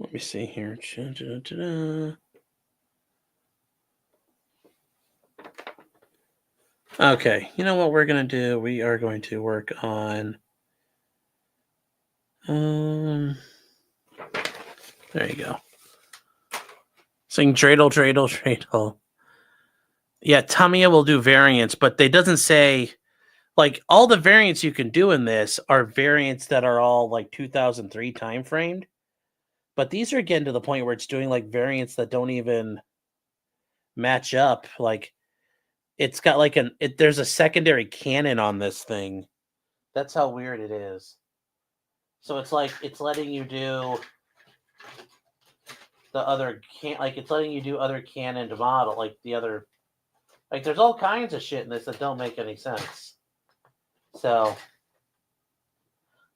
Let me see here. Okay, you know what we're going to do? We are going to work on... there you go. Sing dreidel, dreidel, dreidel. Yeah, Tamiya will do variants, but they doesn't say... Like, all the variants you can do in this are variants that are all, like, 2003 time framed. But these are getting to the point where it's doing, like, variants that don't even match up. Like, it's got, like, there's a secondary cannon on this thing. That's how weird it is. So it's like, it's letting you do the other, it's letting you do other cannon model, like, the other... Like, there's all kinds of shit in this that don't make any sense. So,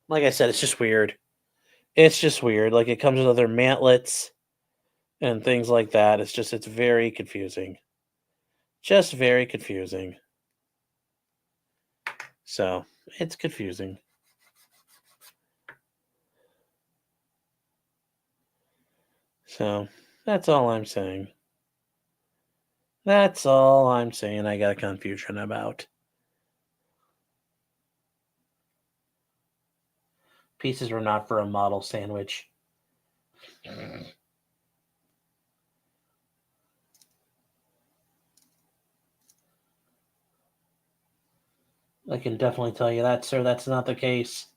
like I said, it's just weird. It's just weird. Like, it comes with other mantlets and things like that. It's very confusing. Just very confusing. So, it's confusing. So, that's all I'm saying. That's all I'm saying I got a confusion about. Pieces were not for a model sandwich. I can definitely tell you that, sir. That's not the case.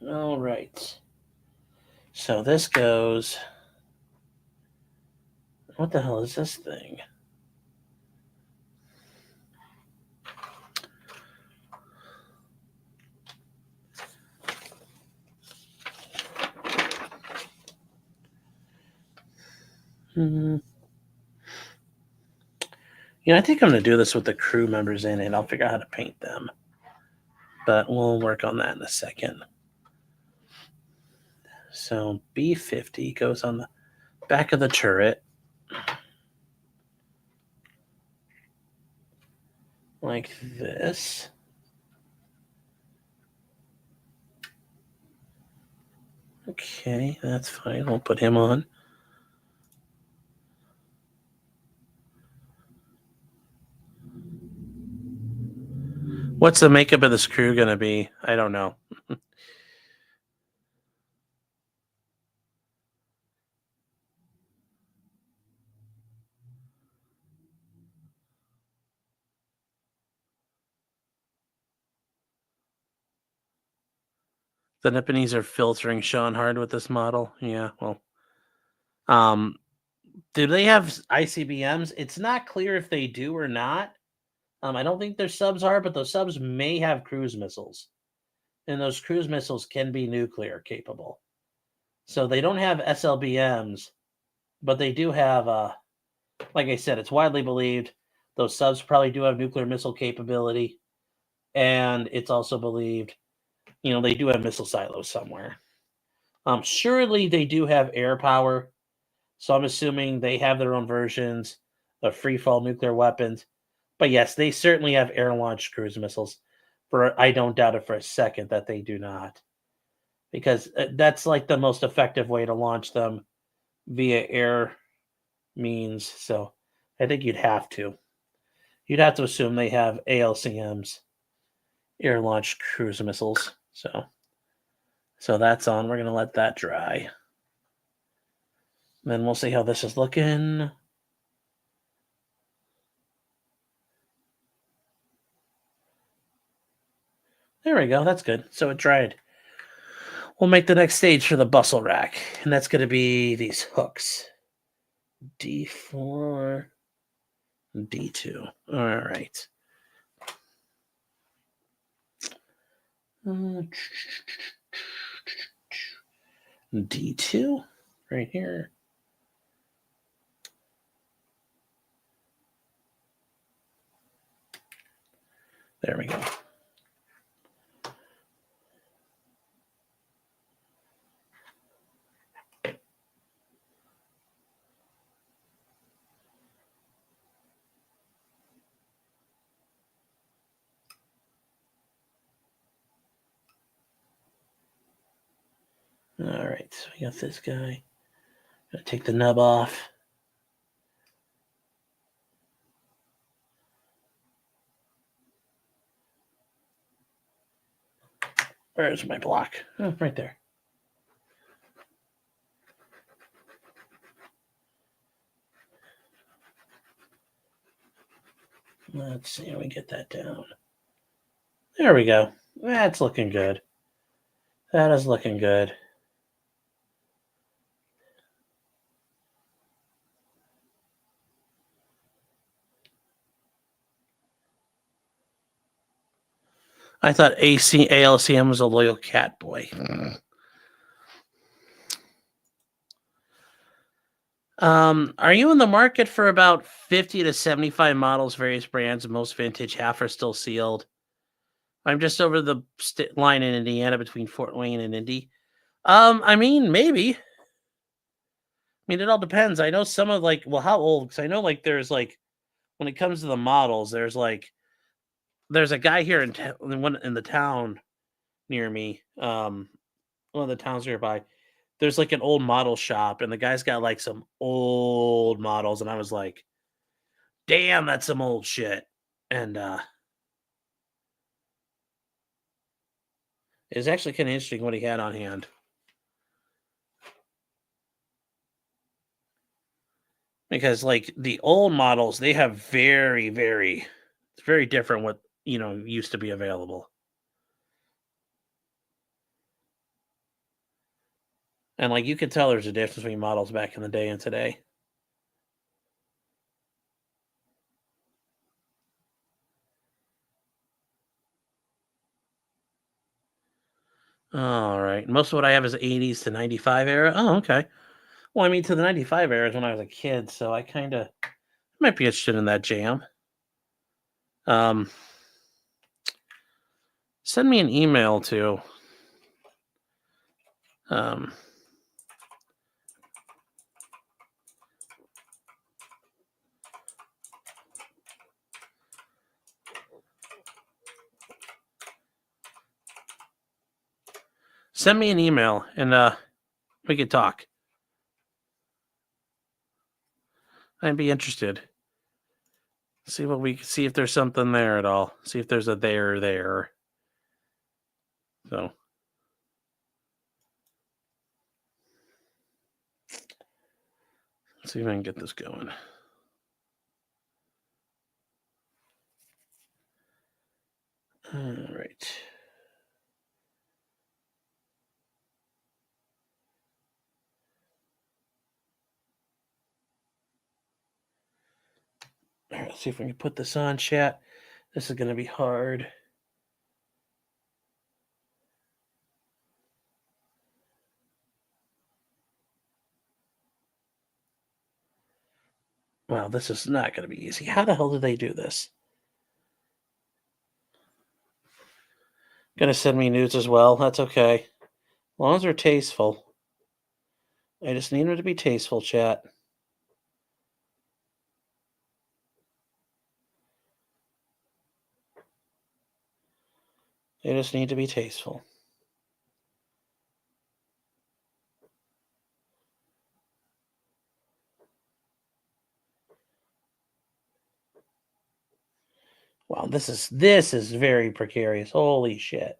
All right. So this goes... What the hell is this thing? I think I'm going to do this with the crew members in it. I'll figure out how to paint them. But we'll work on that in a second. So B50 goes on the back of the turret. Like this. Okay, that's fine. We'll put him on. What's the makeup of this crew going to be? I don't know. The Nipponese are filtering Sean hard with this model. Yeah, well. Do they have ICBMs? It's not clear if they do or not. I don't think their subs are, but those subs may have cruise missiles. And those cruise missiles can be nuclear capable. So they don't have SLBMs, but they do have, like I said, it's widely believed those subs probably do have nuclear missile capability. And it's also believed, they do have missile silos somewhere. Surely they do have air power. So I'm assuming they have their own versions of free-fall nuclear weapons. But yes, they certainly have air-launched cruise missiles. I don't doubt it for a second that they do not. Because that's like the most effective way to launch them via air means. So I think you'd have to. You'd have to assume they have ALCMs, air-launched cruise missiles. So that's on. We're going to let that dry. Then we'll see how this is looking. There we go. That's good. So it dried. We'll make the next stage for the bustle rack, and that's going to be these hooks. D4, D2. All right. D2 right here. There we go. All right, so we got this guy. Gonna take the nub off. Where's my block? Oh, right there. Let's see how we get that down. There we go. That's looking good. That is looking good. I thought ALCM was a loyal cat boy. Are you in the market for about 50 to 75 models, various brands, most vintage, half are still sealed? I'm just over the line in Indiana between Fort Wayne and Indy. I mean, maybe. I mean, it all depends. I know some of how old? Because I know there's when it comes to the models, there's a guy here in the town near me. One of the towns nearby. There's an old model shop, and the guy's got some old models, and I was like, damn, that's some old shit. And it's actually kind of interesting what he had on hand. Because the old models, they have very, very, it's very different what, used to be available. And you could tell there's a difference between models back in the day and today. All right. Most of what I have is 80s to 95 era. Oh, okay. Well, I mean, to the 95 era is when I was a kid, so I kind of might be interested in that jam. Send me an email to send me an email and we could talk. I'd be interested. See what we see if there's something there at all. See if there's a there. So let's see if I can get this going. All right. All right, let's see if we can put this on, chat. This is going to be hard. Wow, this is not going to be easy. How the hell did they do this? Going to send me nudes as well. That's okay. As long as they're tasteful. I just need them to be tasteful, chat. They just need to be tasteful. Wow, this is very precarious. Holy shit.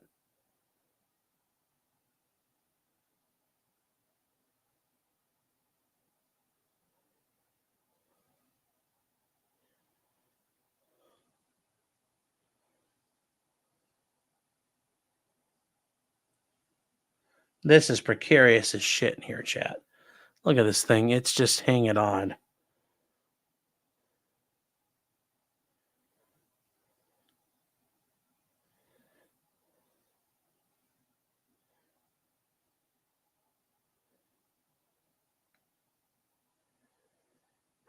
This is precarious as shit in here, chat. Look at this thing. It's just hanging on.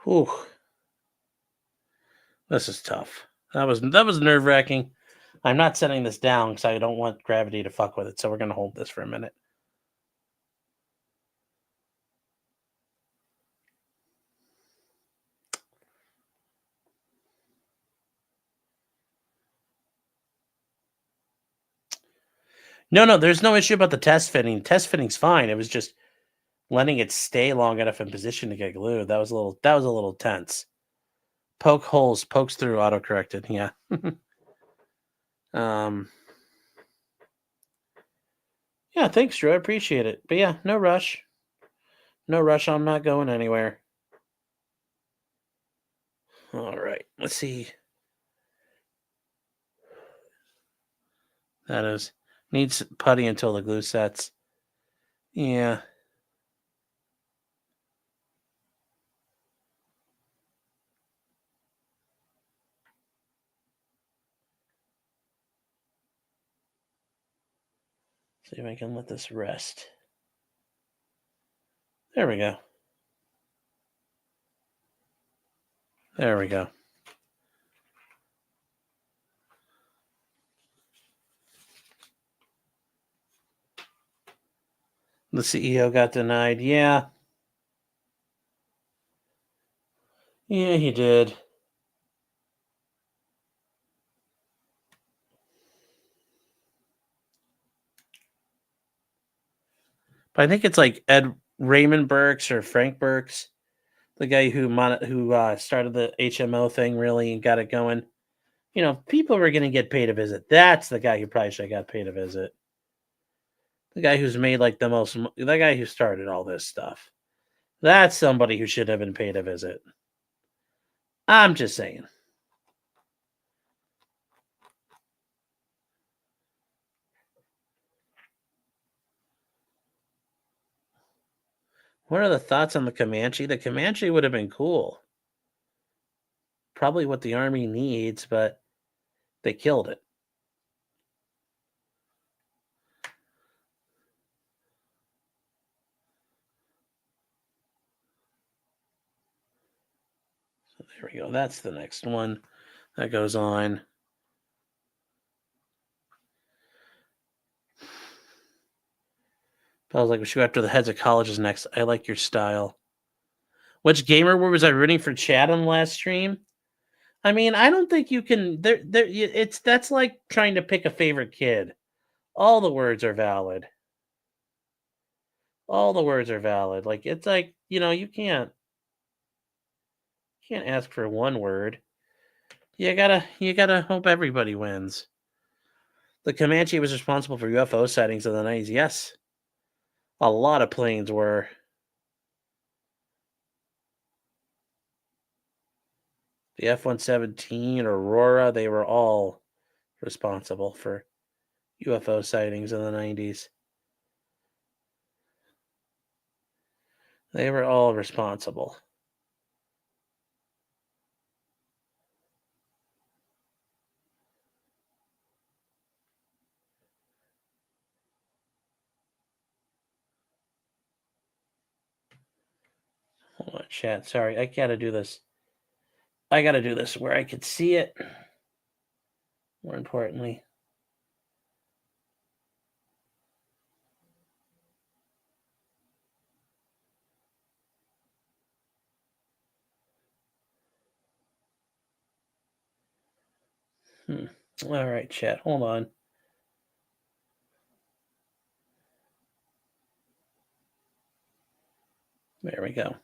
Whew. This is tough. That was nerve-wracking. I'm not setting this down because I don't want gravity to fuck with it, so we're going to hold this for a minute. No, there's no issue about the test fitting. Test fitting's fine. It was just letting it stay long enough in position to get glued. That was a little tense. Poke holes, pokes through, auto-corrected. Yeah. Yeah, thanks, Drew. I appreciate it. But yeah, no rush. No rush. I'm not going anywhere. All right. Let's see. That is needs putty until the glue sets. Yeah. See if I can let this rest. There we go. There we go. The CEO got denied. Yeah. Yeah, he did. But I think it's like Raymond Burks or Frank Burks, the guy who started the HMO thing really and got it going. You know, people were going to get paid to visit. That's the guy who probably should have got paid to visit. The guy who's made like the guy who started all this stuff. That's somebody who should have been paid a visit. I'm just saying. What are the thoughts on the Comanche? The Comanche would have been cool. Probably what the Army needs, but they killed it. So there we go. That's the next one that goes on. I was like, we should go after the heads of colleges next. I like your style. Which gamer was I rooting for Chad on the last stream? I mean, I don't think you can. That's like trying to pick a favorite kid. All the words are valid. All the words are valid. Like it's like you can't ask for one word. You gotta hope everybody wins. The Comanche was responsible for UFO sightings in the 90s. Yes, a lot of planes were. The F-117, Aurora, they were all responsible for UFO sightings in the 90s. They were all responsible. Hold on, chat. Sorry, I gotta do this. I gotta do this where I could see it. More importantly. All right, chat. Hold on. There we go.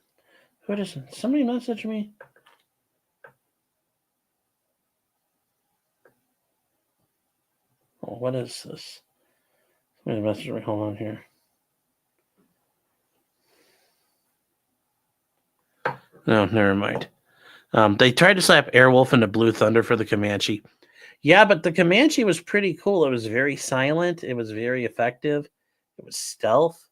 Who does somebody message me? Oh, what is this? Somebody message me. Hold on here. No, never mind. They tried to slap Airwolf into Blue Thunder for the Comanche. Yeah, but the Comanche was pretty cool. It was very silent. It was very effective. It was stealth.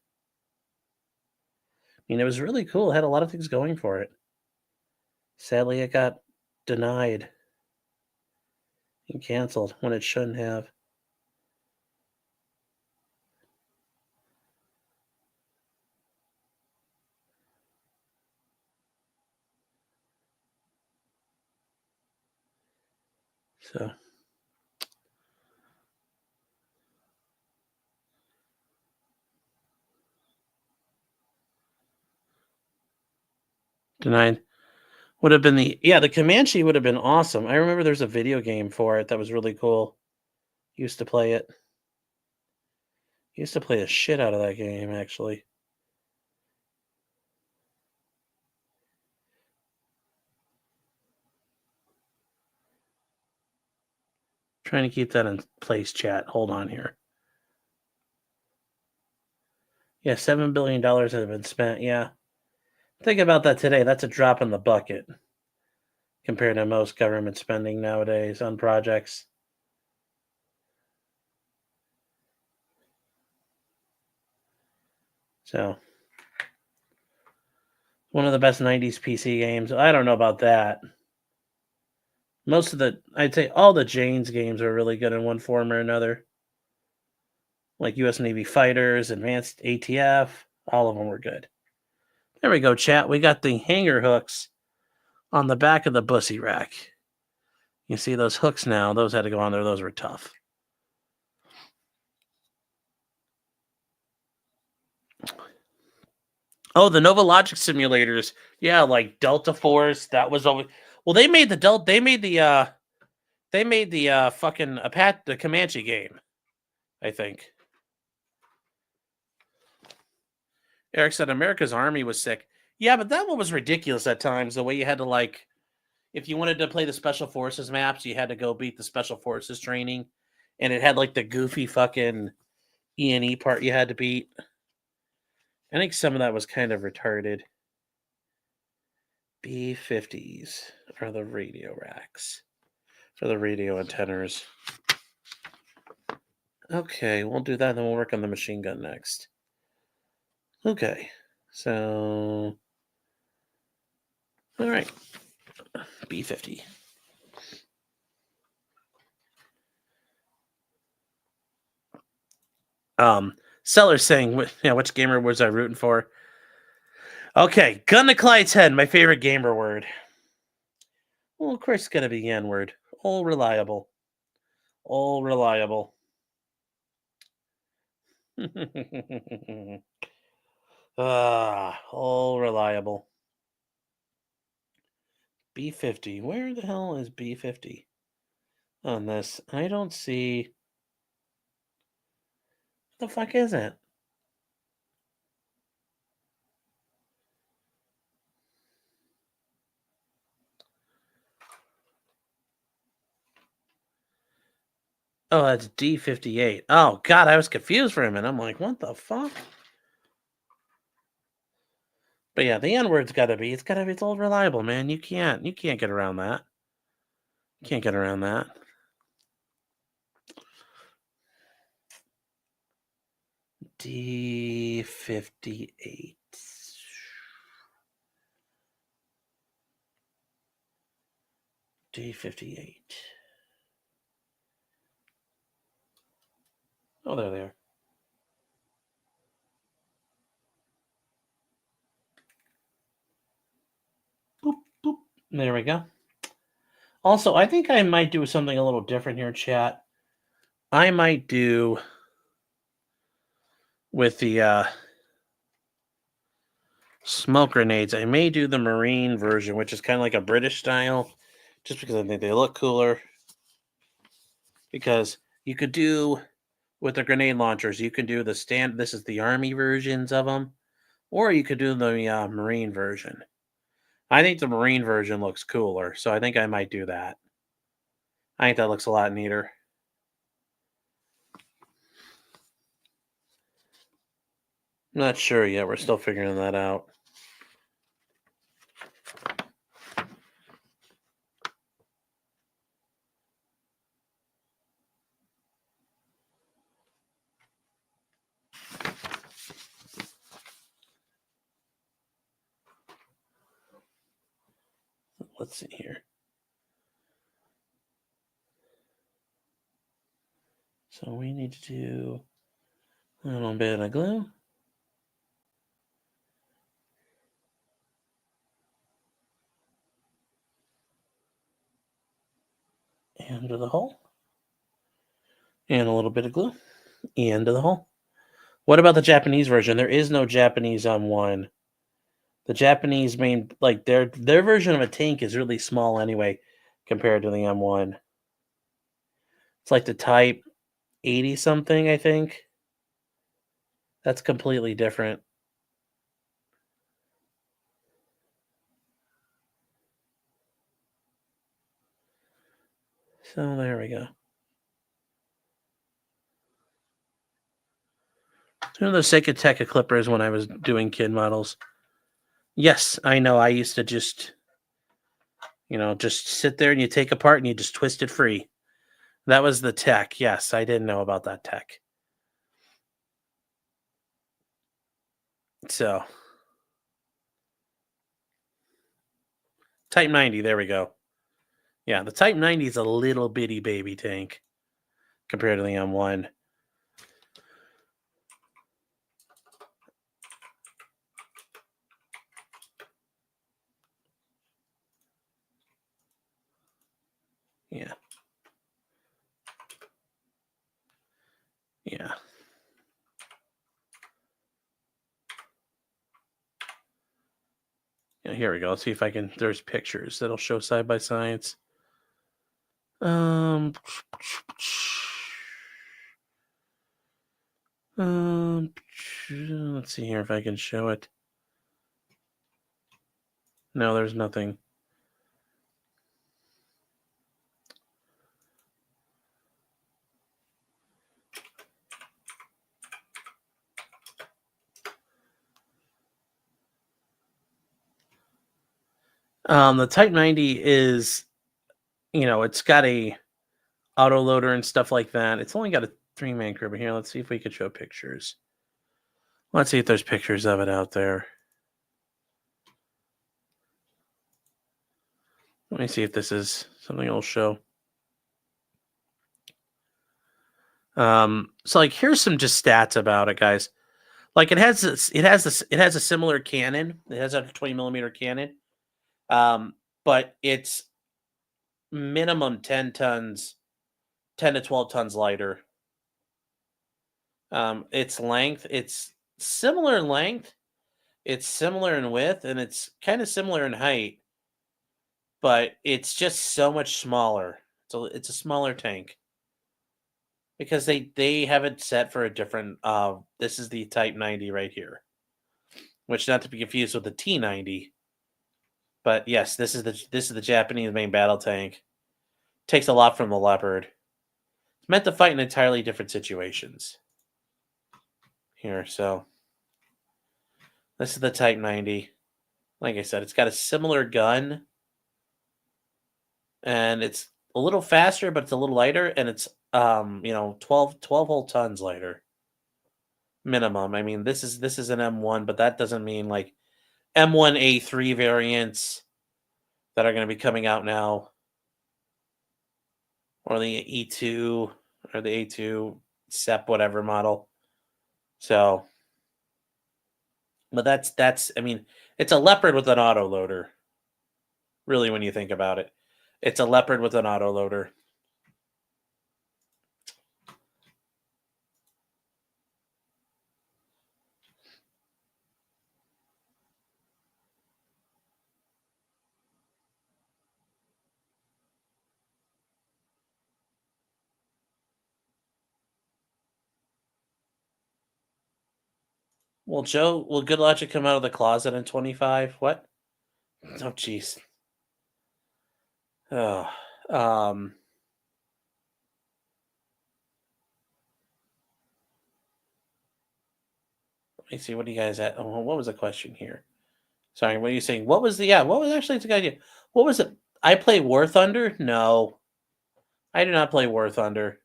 I mean, it was really cool. It had a lot of things going for it. Sadly, it got denied and canceled when it shouldn't have. So, denied. Would have been the Comanche would have been awesome. I remember there's a video game for it that was really cool. Used to play it. Used to play the shit out of that game, actually. Trying to keep that in place, chat. Hold on here. Yeah, $7 billion have been spent. Yeah. Think about that today. That's a drop in the bucket compared to most government spending nowadays on projects. So, one of the best 90s PC games. I don't know about that. I'd say all the Jane's games are really good in one form or another. Like US Navy Fighters, Advanced ATF, all of them were good. There we go, chat. We got the hanger hooks on the back of the bussy rack. You see those hooks now? Those had to go on there. Those were tough. Oh, the Nova Logic simulators. Yeah, like Delta Force. That was always well. They made the fucking the Comanche game. I think. Eric said America's Army was sick. Yeah, but that one was ridiculous at times. The way you had to like, if you wanted to play the Special Forces maps, you had to go beat the Special Forces training, and it had like the goofy fucking E&E part you had to beat. I think some of that was kind of retarded. B-50s are the radio racks for the radio antennas. Okay, we'll do that, then we'll work on the machine gun next. Okay, so all right, B-50. Seller's saying, which gamer was I rooting for? Okay, gun to Clyde's head, my favorite gamer word. Well, of course, it's gonna be the N-word. All reliable. All reliable. All reliable. B-50. Where the hell is B-50 on this? I don't see. What the fuck is it? Oh, that's D58. Oh, God, I was confused for a minute. I'm like, what the fuck? But yeah, the N-word's gotta be, it's all reliable, man. You can't get around that. You can't get around that. D58. D58. Oh, there they are. Boop, boop. There we go. Also, I think I might do something a little different here, chat. I might do with the smoke grenades. I may do the Marine version, which is kind of like a British style, just because I think they look cooler. Because you could do with the grenade launchers, you can do the this is the Army versions of them, or you could do the Marine version. I think the Marine version looks cooler, so I think I might do that. I think that looks a lot neater. I'm not sure yet. We're still figuring that out. Let's see here. So we need to do a little bit of glue. Into the hole. And a little bit of glue. Into the hole. What about the Japanese version? There is no Japanese M1. The Japanese like their version of a tank is really small anyway compared to the M1. It's like the Type 80 something, I think. That's completely different. So there we go. You know the Seikateka clippers when I was doing kid models? Yes, I know. I used to just sit there and you take apart and you just twist it free. That was the tech. Yes, I didn't know about that tech. So, Type 90, there we go. Yeah, the Type 90 is a little bitty baby tank compared to the M1. Yeah. Yeah. Yeah, here we go. Let's see if I can. There's pictures that'll show side by sides. Let's see here if I can show it. No, there's nothing. The Type 90 is, it's got a autoloader and stuff like that. It's only got a 3-man crew. But here, let's see if we could show pictures. Let's see if there's pictures of it out there. Let me see if this is something it'll show. So like here's some just stats about it, guys. Like it has a similar cannon. It has a 20mm cannon. But it's minimum 10 tons, 10 to 12 tons lighter. Its length, it's similar in length, it's similar in width, and it's kind of similar in height, but it's just so much smaller. So it's a smaller tank because they have it set for a different. This is the Type 90 right here, which not to be confused with the T90. But yes, this is the Japanese main battle tank. Takes a lot from the Leopard. meant to fight in entirely different situations. Here, so this is the Type 90. Like I said, it's got a similar gun, and it's a little faster, but it's a little lighter, and it's 12 whole tons lighter minimum. I mean, this is an M1, but that doesn't mean like M1A3 variants that are going to be coming out now, or the E2 or the A2 SEP whatever model. So, but that's I mean, it's a Leopard with an autoloader. Really, when you think about it, it's a Leopard with an autoloader. Will Good Logic come out of the closet in 25? What? Oh, jeez. Oh, let me see. What do you guys at? Oh, what was the question here? Sorry, what are you saying? What was actually the idea? What was it? I play War Thunder? No, I do not play War Thunder.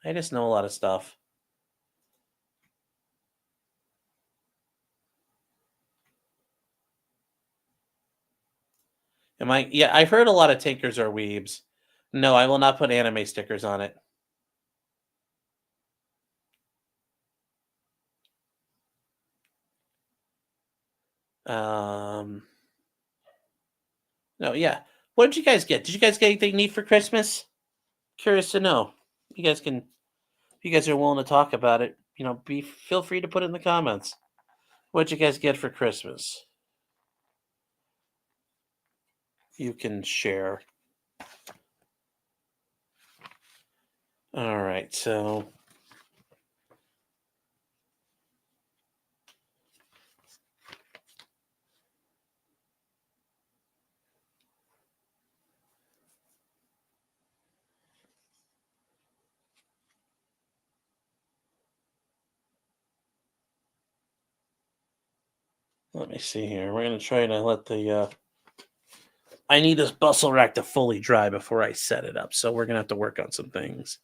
I just know a lot of stuff. Yeah, I've heard a lot of Tinkers are weebs. No, I will not put anime stickers on it. No, yeah. What did you guys get? Did you guys get anything neat for Christmas? Curious to know. If you guys are willing to talk about it, feel free to put it in the comments. What'd you guys get for Christmas? You can share. All right, so let me see here. We're gonna try to let the I need this bustle rack to fully dry before I set it up, so we're gonna have to work on some things.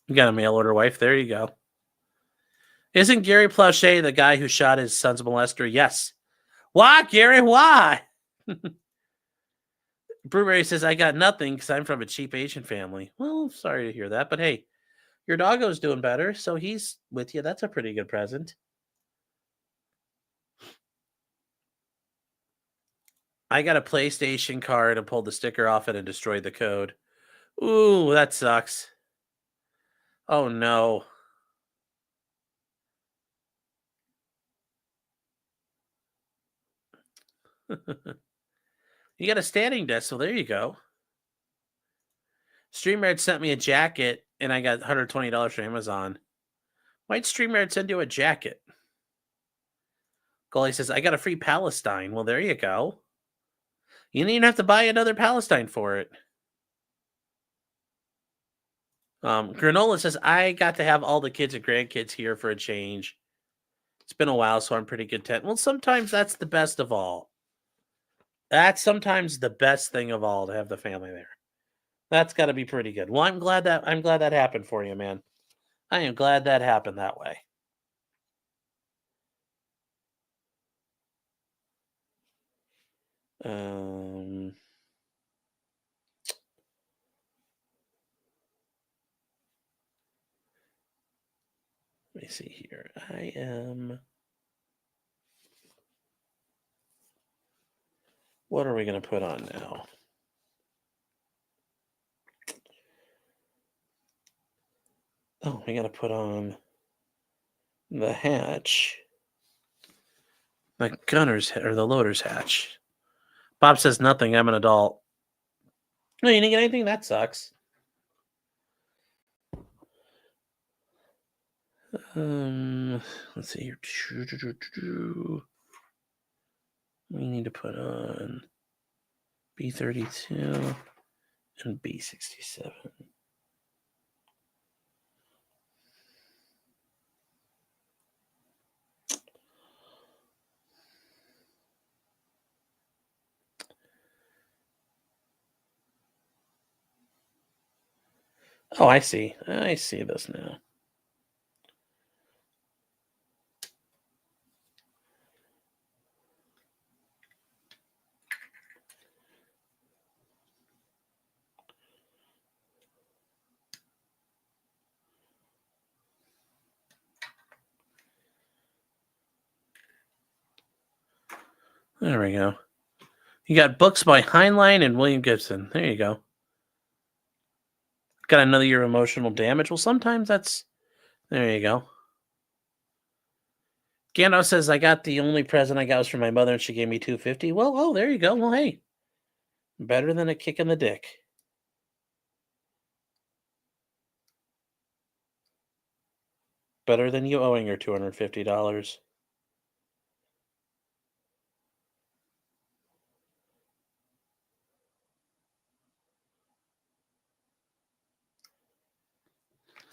You got a mail order wife. There you go. Isn't Gary Plauché the guy who shot his son's molester? Yes. Why, Gary? Why? Brewberry says, I got nothing because I'm from a cheap Asian family. Well, sorry to hear that, but hey, your doggo's doing better, so he's with you. That's a pretty good present. I got a PlayStation card and pulled the sticker off it and destroyed the code. Ooh, that sucks. Oh, no. You got a standing desk, so there you go. StreamYard sent me a jacket, and I got $120 from Amazon. Why'd StreamYard send you a jacket? Gully says, I got a free Palestine. Well, there you go. You didn't even have to buy another Palestine for it. Granola says, I got to have all the kids and grandkids here for a change. It's been a while, so I'm pretty content. Well, sometimes that's the best of all. That's sometimes the best thing of all, to have the family there. That's got to be pretty good. Well, I'm glad that happened for you, man. I am glad that happened that way. Let me see here. What are we going to put on now? Oh, we got to put on the hatch. The gunner's or the loader's hatch. Bob says nothing. I'm an adult. No, you didn't get anything? That sucks. Let's see here. We need to put on B32 and B67. Oh, I see. I see this now. There we go. You got books by Heinlein and William Gibson. There you go. Got another year of emotional damage. Well, sometimes that's... There you go. Gandalf says, I got the only present I got was from my mother and she gave me $250. Well, oh, there you go. Well, hey. Better than a kick in the dick. Better than you owing her $250.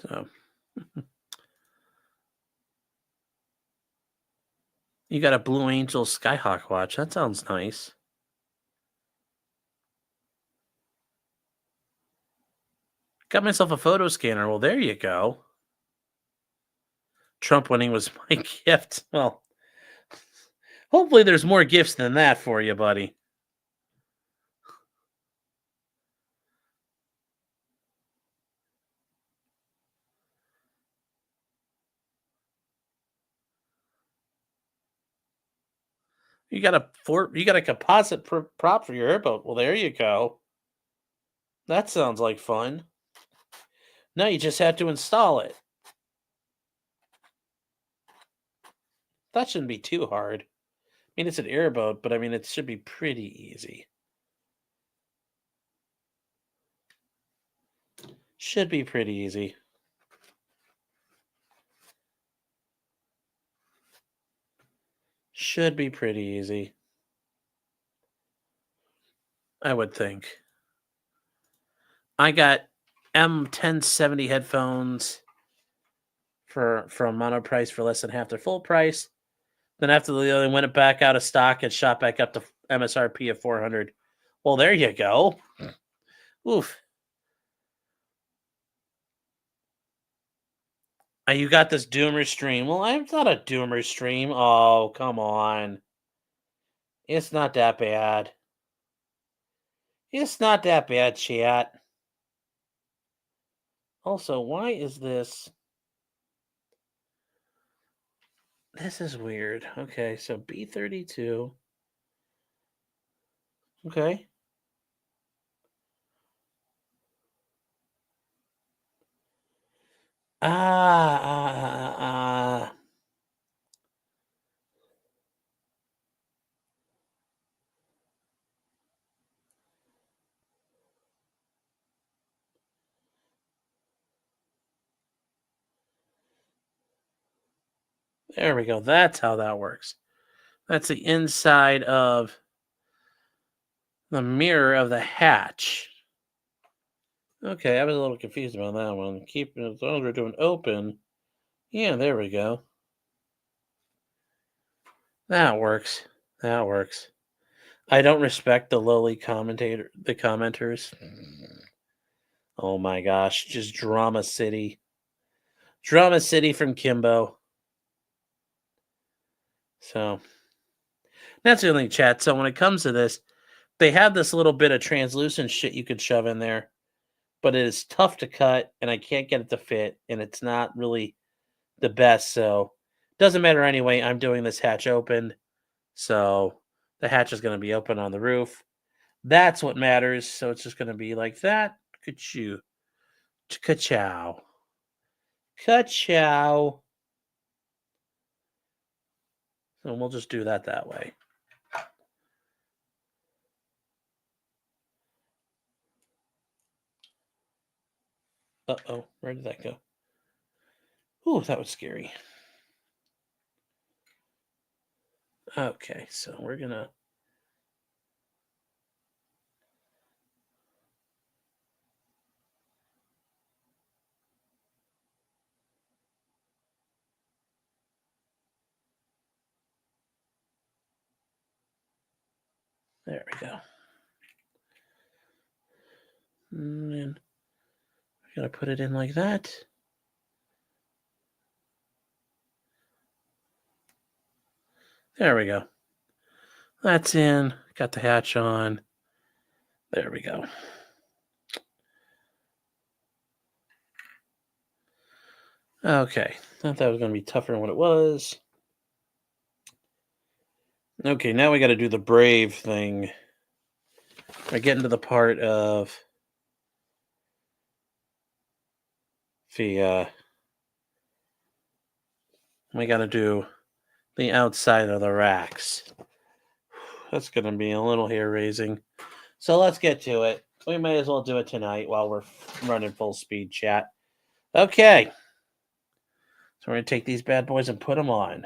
So... You got a Blue Angel Skyhawk watch. That sounds nice. Got myself a photo scanner. Well, there you go. Trump winning was my gift. Well, hopefully there's more gifts than that for you, buddy. You got a composite prop for your airboat. Well, there you go. That sounds like fun. Now you just have to install it. That shouldn't be too hard. I mean, it's an airboat, but I mean, it should be pretty easy. Should be pretty easy. Should be pretty easy. I would think. I got M1070 headphones from mono price for less than half their full price. Then after the other went back out of stock and shot back up to MSRP of $400. Well, there you go. Oof. You got this Doomer stream. Well, I'm not a Doomer stream. Oh, come on. It's not that bad. It's not that bad, chat. Also, why is this? This is weird. Okay, so B32. Okay. There we go. That's how that works. That's the inside of the mirror of the hatch. Okay, I was a little confused about that one. Keep as long as we're doing open. Yeah, there we go. That works. That works. I don't respect the lowly commenters. Oh my gosh, just Drama City. Drama City from Kimbo. So that's the only chat. So when it comes to this, they have this little bit of translucent shit you could shove in there, but it is tough to cut and I can't get it to fit, and it's not really the best. So doesn't matter anyway. I'm doing this hatch open. So the hatch is going to be open on the roof. That's what matters. So it's just going to be like that. Ka-choo. Ka-chow. Ka-chow. So we'll just do that way. Uh-oh. Where did that go? Ooh, that was scary. Okay, so we're going to There we go. And then we're going to put it in like that. There we go. That's in. Got the hatch on. There we go. Okay. Thought that was going to be tougher than what it was. Okay, now we got to do the brave thing. We're getting to the part of the we got to do the outside of the racks. That's going to be a little hair raising. So let's get to it. We may as well do it tonight while we're running full speed, chat. Okay. So we're going to take these bad boys and put them on.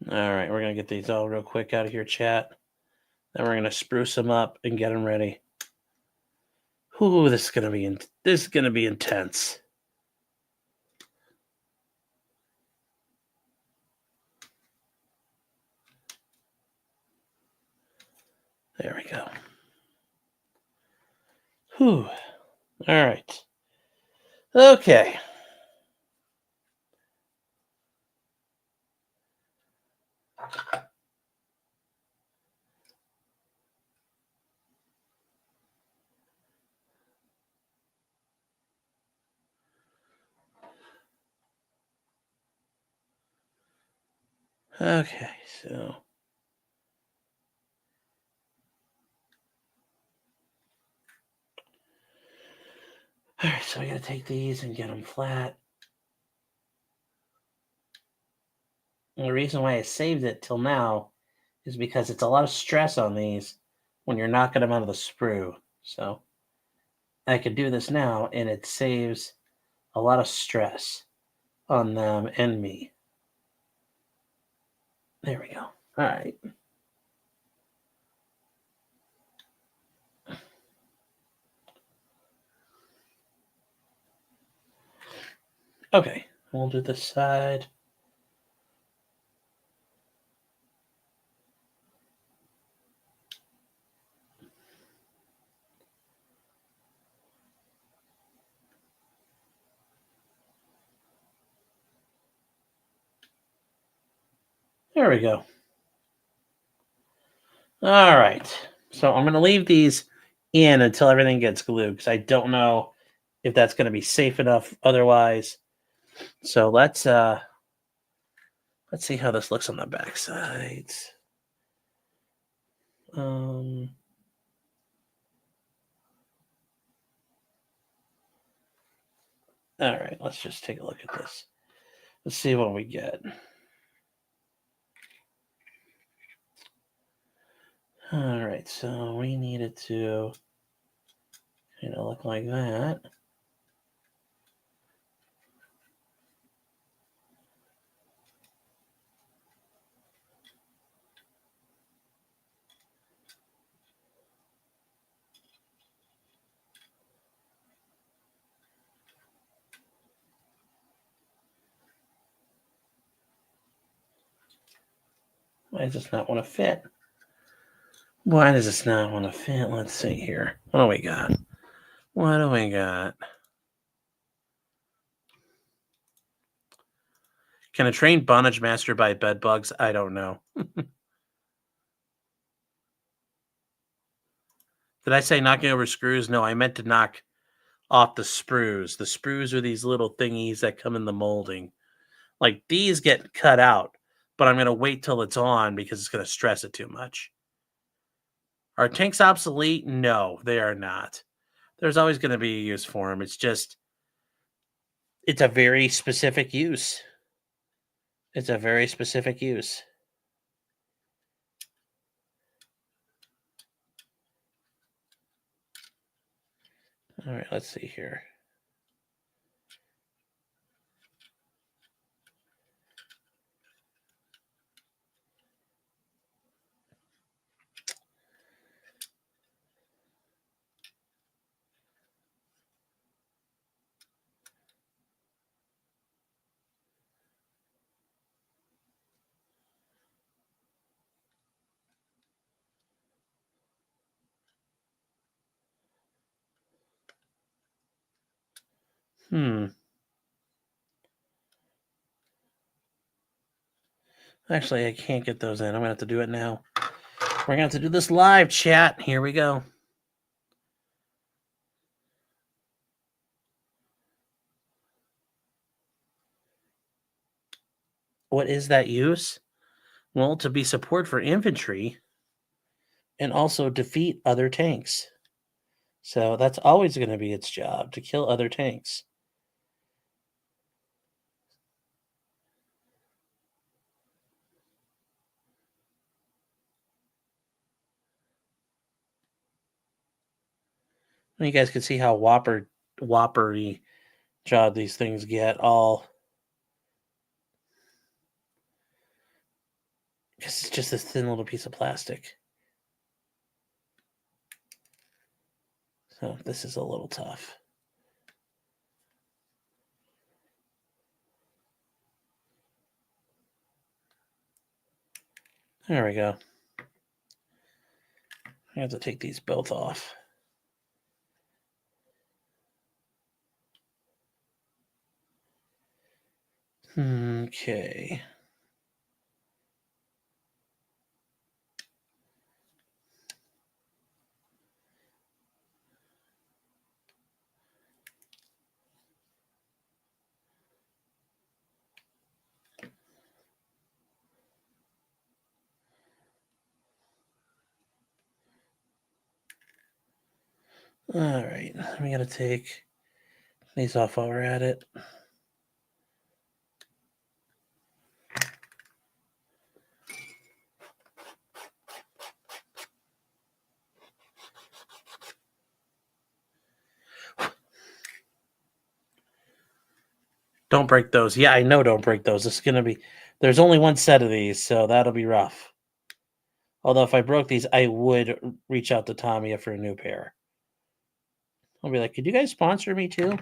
All right, we're going to get these all real quick out of here, chat. Then we're going to spruce them up and get them ready. Ooh, this is going to be intense. There we go. Whew. All right. Okay. Okay, so all right, so I gotta take these and get them flat. And the reason why I saved it till now is because it's a lot of stress on these when you're knocking them out of the sprue. So I could do this now, and it saves a lot of stress on them and me. There we go. All right. Okay, we'll do this side. There we go. All right. So I'm going to leave these in until everything gets glued because I don't know if that's going to be safe enough otherwise. So let's see how this looks on the back sides. All right, let's just take a look at this. Let's see what we get. All right, so we need it to kind of look like that. Why does this not want to fit? Why does this not want to fit? Let's see here. What do we got? What do we got? Can a trained bondage master buy bed bugs? I don't know. Did I say knocking over screws? No, I meant to knock off the sprues. The sprues are these little thingies that come in the molding. Like these get cut out, but I'm going to wait till it's on because it's going to stress it too much. Are tanks obsolete? No, they are not. There's always going to be a use for them. It's just, it's a very specific use. It's a very specific use. All right, let's see here. Actually, I can't get those in. I'm going to have to do it now. We're going to have to do this live, chat. Here we go. What is that use? Well, to be support for infantry and also defeat other tanks. So that's always going to be its job, to kill other tanks. And you guys can see how whoppery job these things get all. Because it's just this thin little piece of plastic. So this is a little tough. There we go. I have to take these both off. Okay. All right, we got to take these off while we're at it. Don't break those. Yeah, I know don't break those. It's going to be, there's only one set of these, so that'll be rough. Although if I broke these, I would reach out to Tamiya for a new pair. I'll be like, could you guys sponsor me too?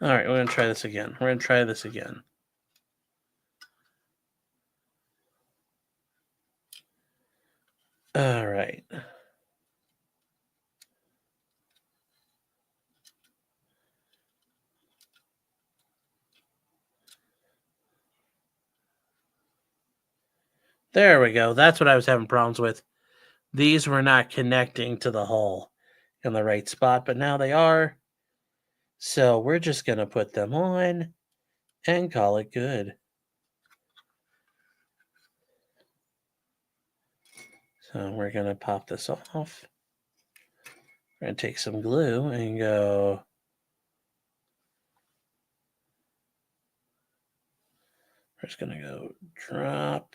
All right, we're going to try this again. We're going to try this again. All right. There we go. That's what I was having problems with. These were not connecting to the hull in the right spot, but now they are. So we're just going to put them on and call it good. So we're going to pop this off. We're going to take some glue and go. We're just going to go drop,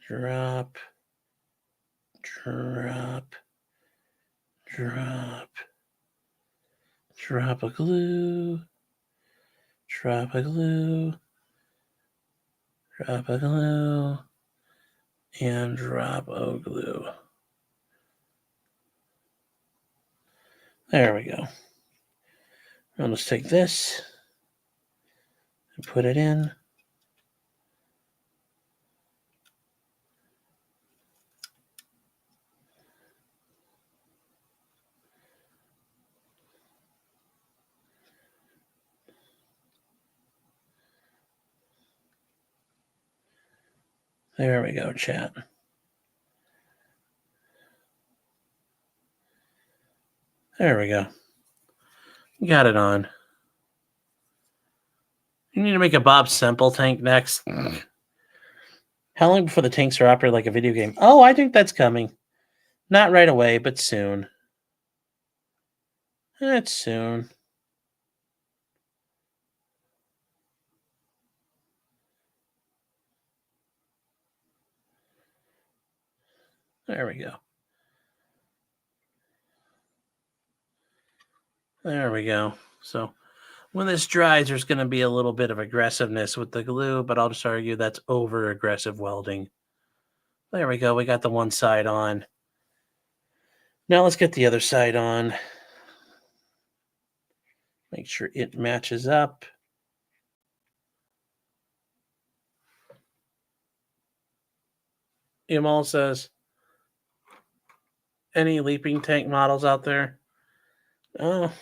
drop, drop, drop, drop a glue, drop a glue, drop a glue, and drop a glue. There we go. Now let's take this and put it in. There we go, chat. There we go. Got it on. You need to make a Bob Semple tank next. How long before the tanks are operated like a video game? Oh, I think that's coming. Not right away, but soon. It's soon. There we go. There we go. So when this dries, there's going to be a little bit of aggressiveness with the glue, but I'll just argue that's over aggressive welding. There we go. We got the one side on. Now let's get the other side on. Make sure it matches up. Imal says, any leaping tank models out there? Oh.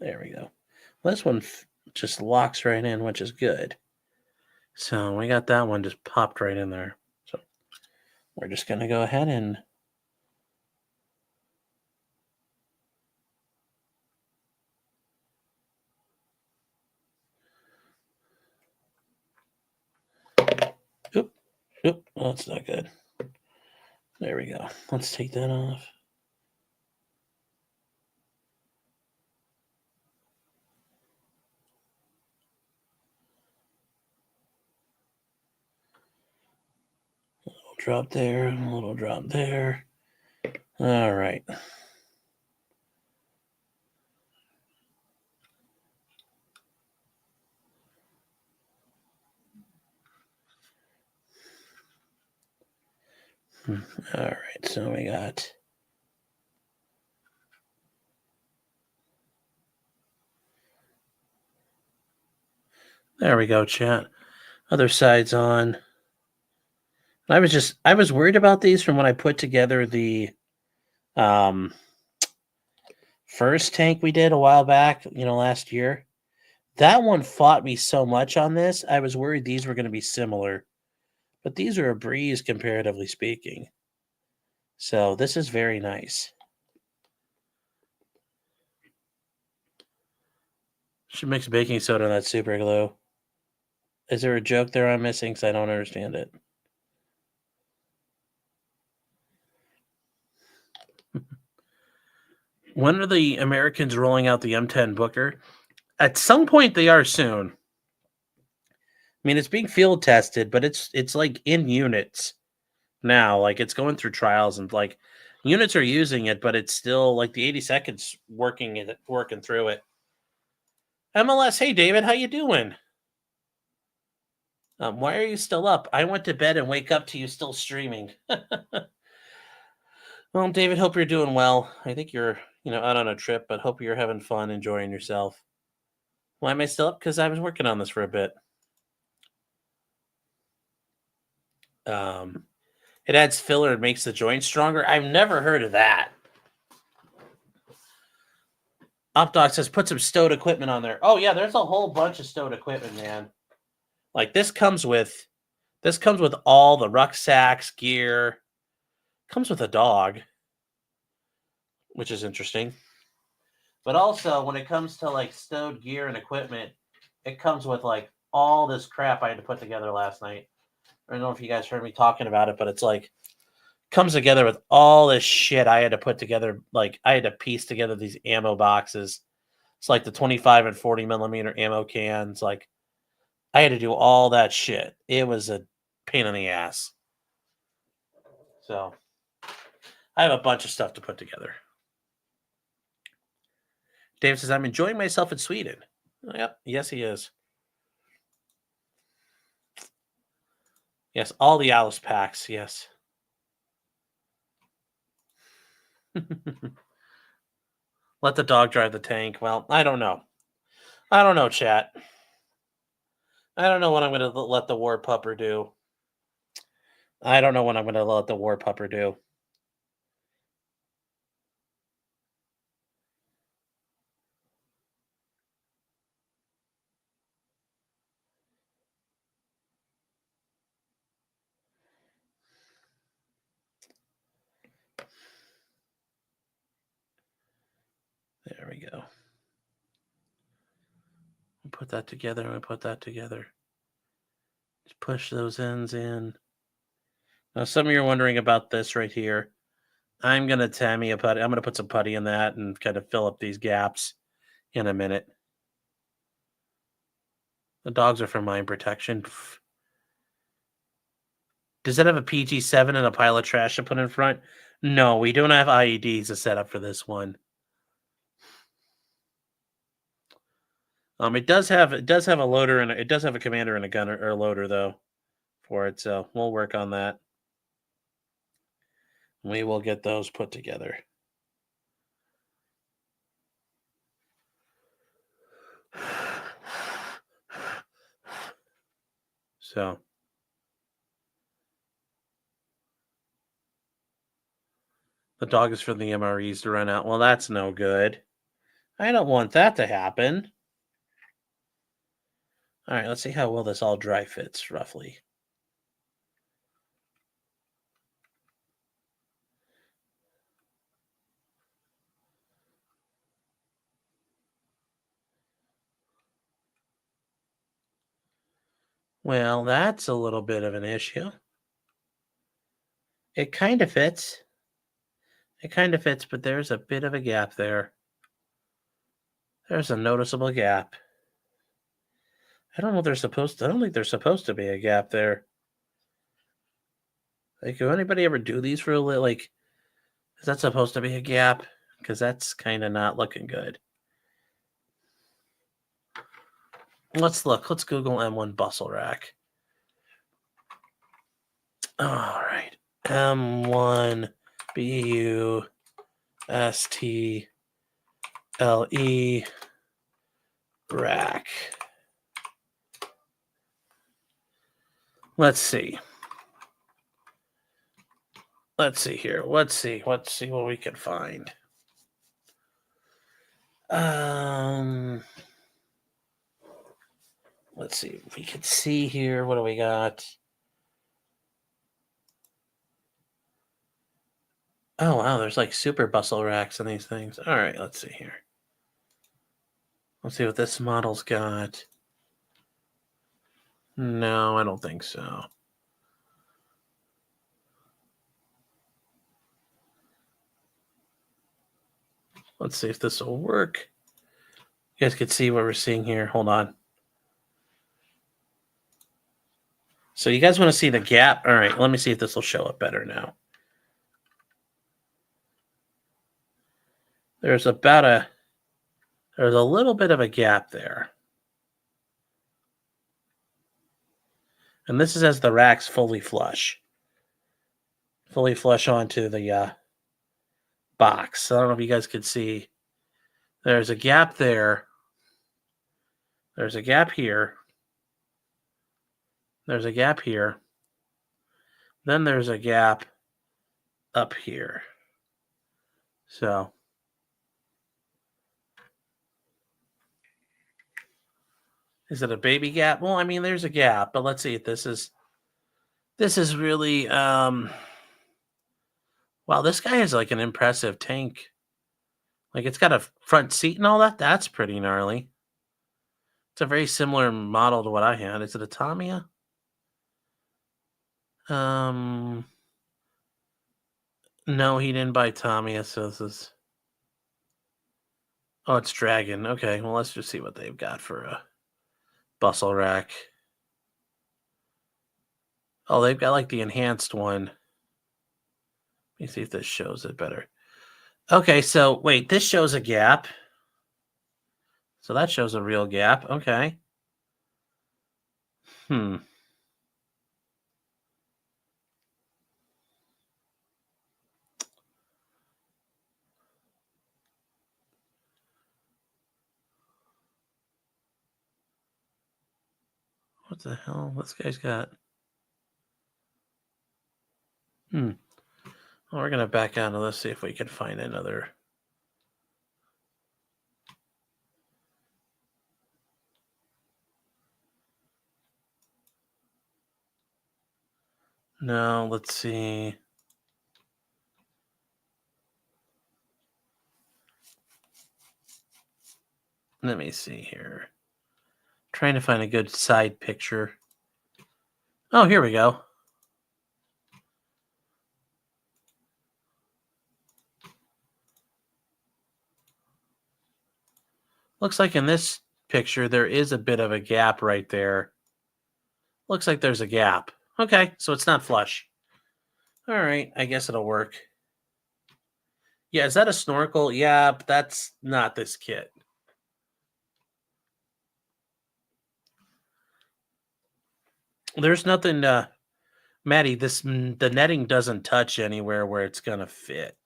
There we go. This one just locks right in, which is good. So we got that one just popped right in there. So we're just going to go ahead and oop, oh, that's not good. There we go. Let's take that off. A little drop there, a little drop there. All right. All right, so we got there we go, chat. Other side's on. I was worried about these from when I put together the first tank we did a while back, last year. That one fought me so much on this. I was worried these were going to be similar, but these are a breeze comparatively speaking. So this is very nice. Should mix baking soda in that super glue. Is there a joke there I'm missing? Because I don't understand it. When are the Americans rolling out the M10 Booker? At some point, they are soon. I mean, it's being field tested, but it's like in units now. Like it's going through trials and like units are using it, but it's still like the 80 seconds working through it. MLS, hey David, how you doing? Why are you still up? I went to bed and wake up to you still streaming. Well, David, hope you're doing well. I think you're, out on a trip, but hope you're having fun, enjoying yourself. Why am I still up? Because I was working on this for a bit. It adds filler and makes the joint stronger. I've never heard of that. OpDoc says put some stowed equipment on there. Oh yeah, there's a whole bunch of stowed equipment, man. Like this comes with all the rucksacks, gear. Comes with a dog, which is interesting. But also when it comes to like stowed gear and equipment, it comes with like all this crap I had to put together last night. I don't know if you guys heard me talking about it, but it's like comes together with all this shit I had to put together. Like I had to piece together these ammo boxes. It's like the 25 and 40 millimeter ammo cans. Like I had to do all that shit. It was a pain in the ass. So I have a bunch of stuff to put together. Dave says, I'm enjoying myself in Sweden. Yep. Yes, he is. Yes, all the Alice packs. Yes. Let the dog drive the tank. Well, I don't know. I don't know, chat. I don't know what I'm going to let the war pupper do. I don't know what I'm going to let the war pupper do. we go. We'll put that together and we put that together. Just push those ends in. Now, some of you are wondering about this right here. I'm going to Tamiya putty. I'm going to put some putty in that and kind of fill up these gaps in a minute. The dogs are for mine protection. Does it have a PG-7 and a pile of trash to put in front? No, we don't have IEDs to set up for this one. It does have a loader and it does have a commander and a gunner or a loader though for it, so we'll work on that. We will get those put together. So the dog is for the MREs to run out. Well, that's no good. I don't want that to happen. All right, let's see how well this all dry fits roughly. Well, that's a little bit of an issue. It kind of fits. It kind of fits, but there's a bit of a gap there. There's a noticeable gap. I don't know if they're supposed to. I don't think there's supposed to be a gap there. Like, do anybody ever do these for a little? Like, is that supposed to be a gap? Because that's kind of not looking good. Let's look. Let's Google M1 bustle rack. All right. M1 BUSTLE rack. Let's see. Let's see here. Let's see what we can find. Let's see if we can see here. What do we got? Oh, wow. There's like super bustle racks in these things. All right. Let's see here. Let's see what this model's got. No, I don't think so. Let's see if this will work. You guys can see what we're seeing here. Hold on. So you guys want to see the gap? All right, let me see if this will show up better now. There's a little bit of a gap there. And this is as the rack's fully flush. Fully flush onto the box. I don't know if you guys could see. There's a gap there. There's a gap here. There's a gap here. Then there's a gap up here. So is it a baby gap? Well, I mean, there's a gap, but let's see if this is really wow, this guy is like an impressive tank. Like, it's got a front seat and all that. That's pretty gnarly. It's a very similar model to what I had. Is it a Tamiya? No, he didn't buy Tamiya, so this is... Oh, it's Dragon. Okay, well, let's just see what they've got for a bustle rack. Oh, they've got like the enhanced one. Let me see if this shows it better. Okay, so wait, this shows a gap. So that shows a real gap. Okay. What the hell? This guy's got... Well, we're going to back out and let's see if we can find another... No, let's see. I Let me see here. Trying to find a good side picture. Oh, here we go. Looks like in this picture, there is a bit of a gap right there. Looks like there's a gap. Okay, so it's not flush. All right, I guess it'll work. Yeah, is that a snorkel? Yeah, but that's not this kit. There's nothing, Maddie, the netting doesn't touch anywhere where it's going to fit.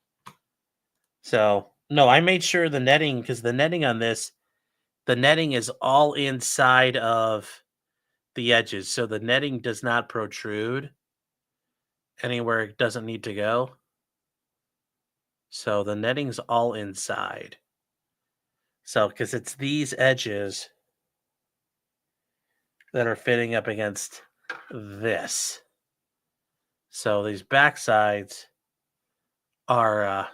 So, no, I made sure the netting, because the netting on this, the netting is all inside of the edges. So the netting does not protrude anywhere it doesn't need to go. So the netting's all inside. So, because it's these edges that are fitting up against this. So these back sides are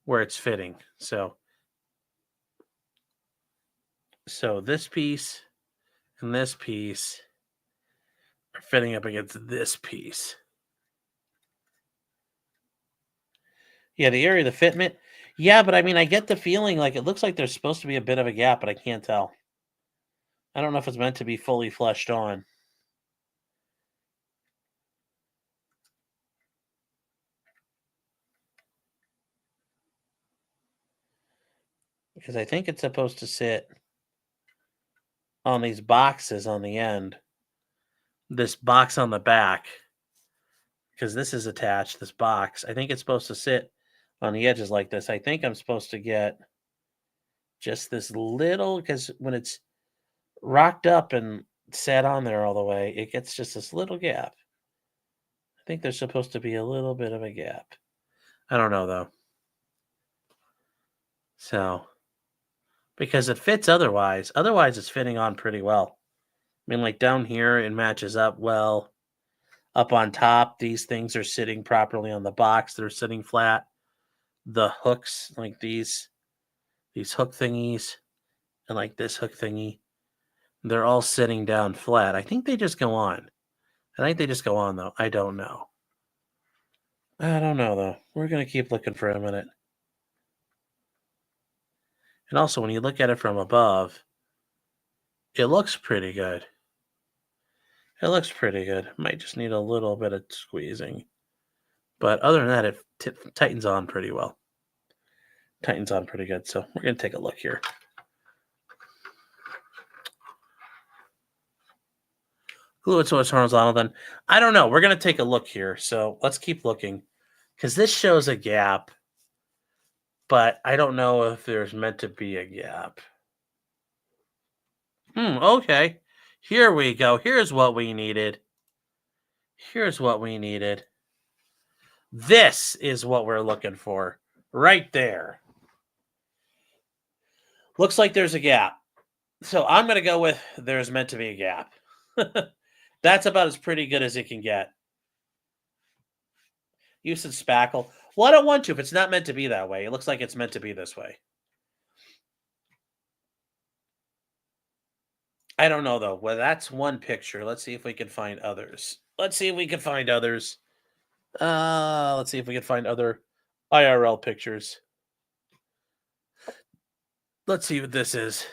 where it's fitting. So this piece and this piece are fitting up against this piece. Yeah, the area of the fitment. Yeah, but I mean, I get the feeling like it looks like there's supposed to be a bit of a gap, but I can't tell. I don't know if it's meant to be fully fleshed on. Because I think it's supposed to sit on these boxes on the end. This box on the back. Because this is attached, this box. I think it's supposed to sit on the edges like this. I think I'm supposed to get just this little, because when it's rocked up and sat on there all the way, it gets just this little gap. I think there's supposed to be a little bit of a gap. I don't know, though. So, because it fits otherwise. Otherwise, it's fitting on pretty well. I mean, like down here, it matches up well. Up on top, these things are sitting properly on the box. They're sitting flat. The hooks, like these hook thingies, and like this hook thingy, they're all sitting down flat. I think they just go on. Though. I don't know. Though. We're going to keep looking for a minute. And also, when you look at it from above, it looks pretty good. Might just need a little bit of squeezing. But other than that, it tightens on pretty well. Tightens on pretty good. So we're going to take a look here. Glue it so it's horizontal then. I don't know. We're going to take a look here. So let's keep looking. Because this shows a gap. But I don't know if there's meant to be a gap. Okay. Here we go. Here's what we needed. This is what we're looking for. Right there. Looks like there's a gap. So I'm going to go with there's meant to be a gap. That's about as pretty good as it can get. You said spackle. Well, I don't want to if it's not meant to be that way. It looks like it's meant to be this way. I don't know, though. Well, that's one picture. Let's see if we can find others. Let's see if we can find other IRL pictures. Let's see what this is.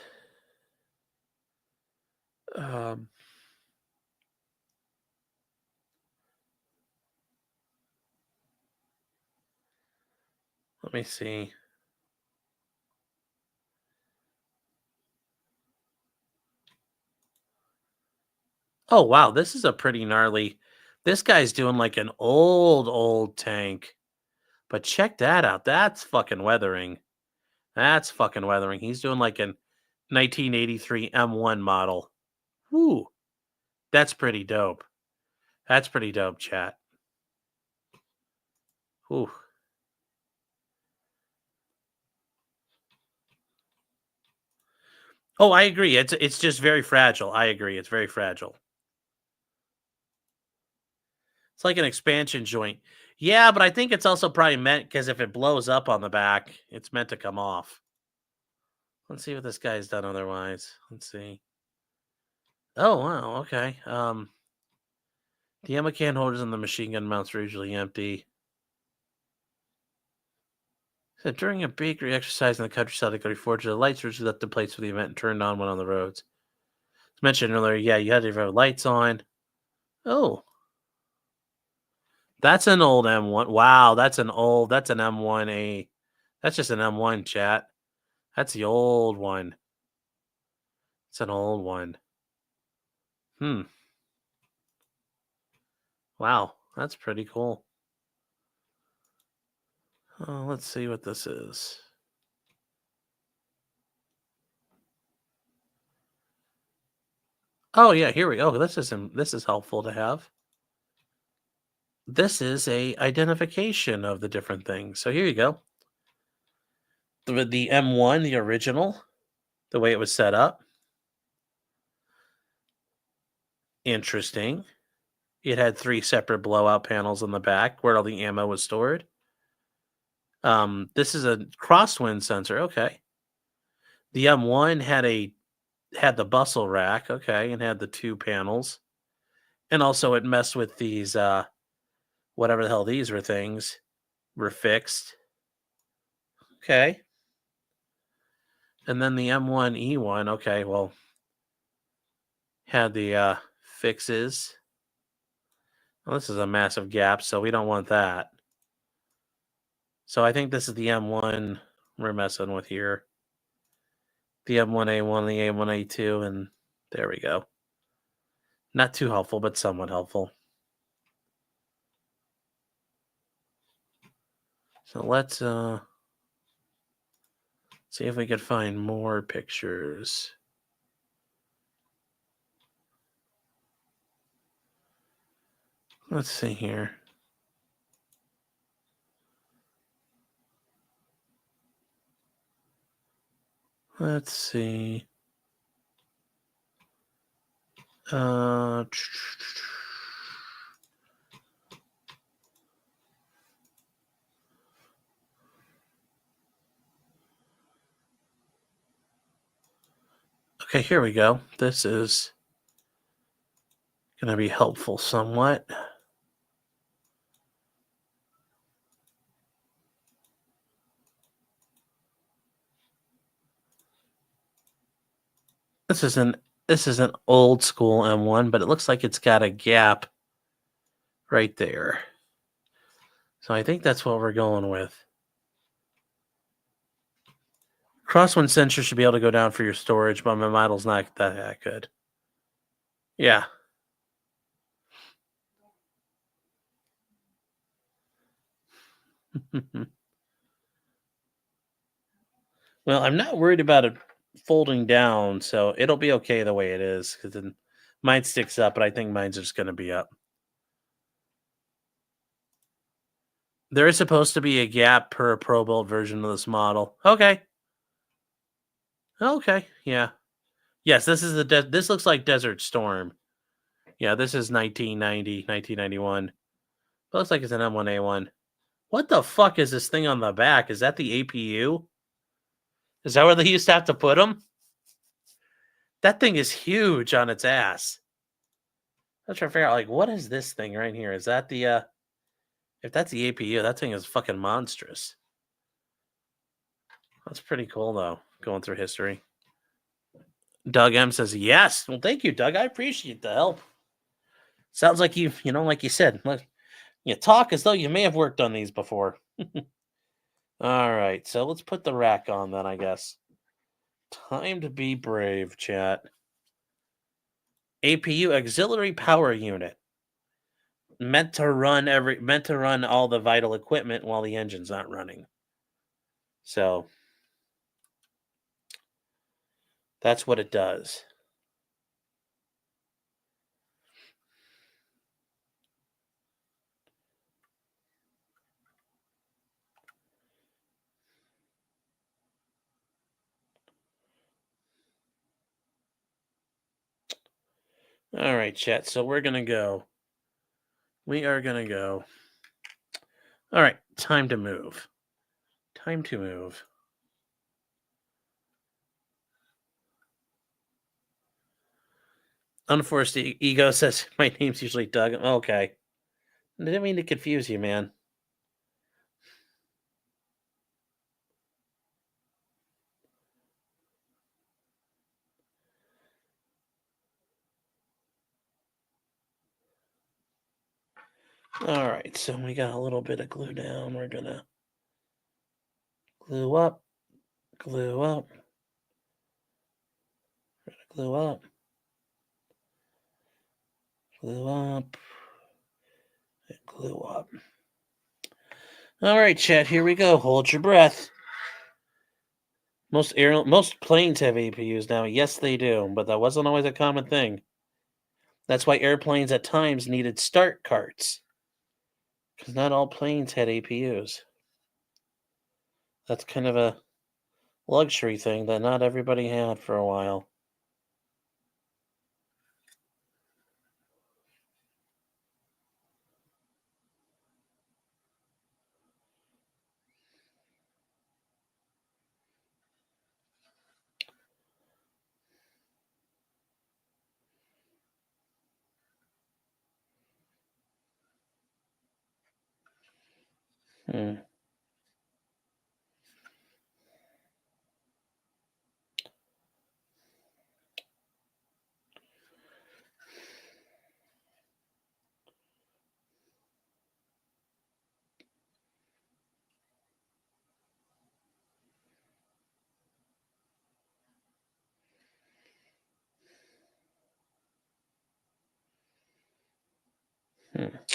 Let me see. Oh, wow. This is a pretty gnarly. This guy's doing like an old tank. But check that out. That's fucking weathering. He's doing like an 1983 M1 model. Woo. That's pretty dope. Chat. Ooh. Oh, I agree. It's just very fragile. I agree. It's very fragile. It's like an expansion joint. Yeah, but I think it's also probably meant because if it blows up on the back, it's meant to come off. Let's see what this guy's done otherwise. Let's see. Oh, wow, okay. The ammo can holders and the machine gun mounts are usually empty. So during a bakery exercise in the countryside, they reforged the lights originally left in place for the event and turned on when on the roads. As mentioned earlier, yeah, you had to have lights on. Oh, that's an old M1. Wow, that's an M1A. That's just an M1, chat. That's the old one. It's an old one. Wow, that's pretty cool. Let's see what this is. Oh yeah, here we go. This is helpful to have. This is a identification of the different things. So here you go. The M1, the original, the way it was set up. Interesting. It had 3 separate blowout panels on the back where all the ammo was stored. This is a crosswind sensor. Okay. The M1 had the bustle rack. Okay, and had the 2 panels, and also it messed with these whatever the hell these were things were fixed. Okay. And then the M1E1. Okay, well, had the fixes. Well, this is a massive gap, so we don't want that. So I think this is the M1 we're messing with here. The M1A1, the M1A2, and there we go. Not too helpful, but somewhat helpful. So let's see if we could find more pictures. Let's see here. Let's see. Okay, here we go. This is going to be helpful somewhat. This is an old school M1, but it looks like it's got a gap right there. So I think that's what we're going with. Crosswind sensor should be able to go down for your storage, but my model's not that good. Yeah. Well, I'm not worried about it folding down, so it'll be okay the way it is, because then mine sticks up, but I think mine's just going to be up. There is supposed to be a gap per Pro Build version of this model. Okay. Okay, yeah. Yes, this is this looks like Desert Storm. Yeah, this is 1990, 1991. It looks like it's an M1A1. What the fuck is this thing on the back? Is that the APU? Is that where they used to have to put them? That thing is huge on its ass. I'm trying to figure out, like, what is this thing right here? Is that the, if that's the APU, that thing is fucking monstrous. That's pretty cool, though, going through history. Doug M says, yes. Well, thank you, Doug. I appreciate the help. Sounds like like you said, you talk as though you may have worked on these before. All right, so let's put the rack on then, I guess. Time to be brave, chat. APU auxiliary power unit. Meant to run all the vital equipment while the engine's not running. So that's what it does. All right, chat. So we're going to go. We are going to go. All right, time to move. Time to move. Unforced ego says my name's usually Doug. Okay. I didn't mean to confuse you, man. All right, so we got a little bit of glue down. We're gonna glue up, glue up, glue up, glue up, and glue up. All right, chat, here we go. Hold your breath. Most planes have APUs now. Yes, they do, but that wasn't always a common thing. That's why airplanes at times needed start carts, because not all planes had APUs. That's kind of a luxury thing that not everybody had for a while. Hmm.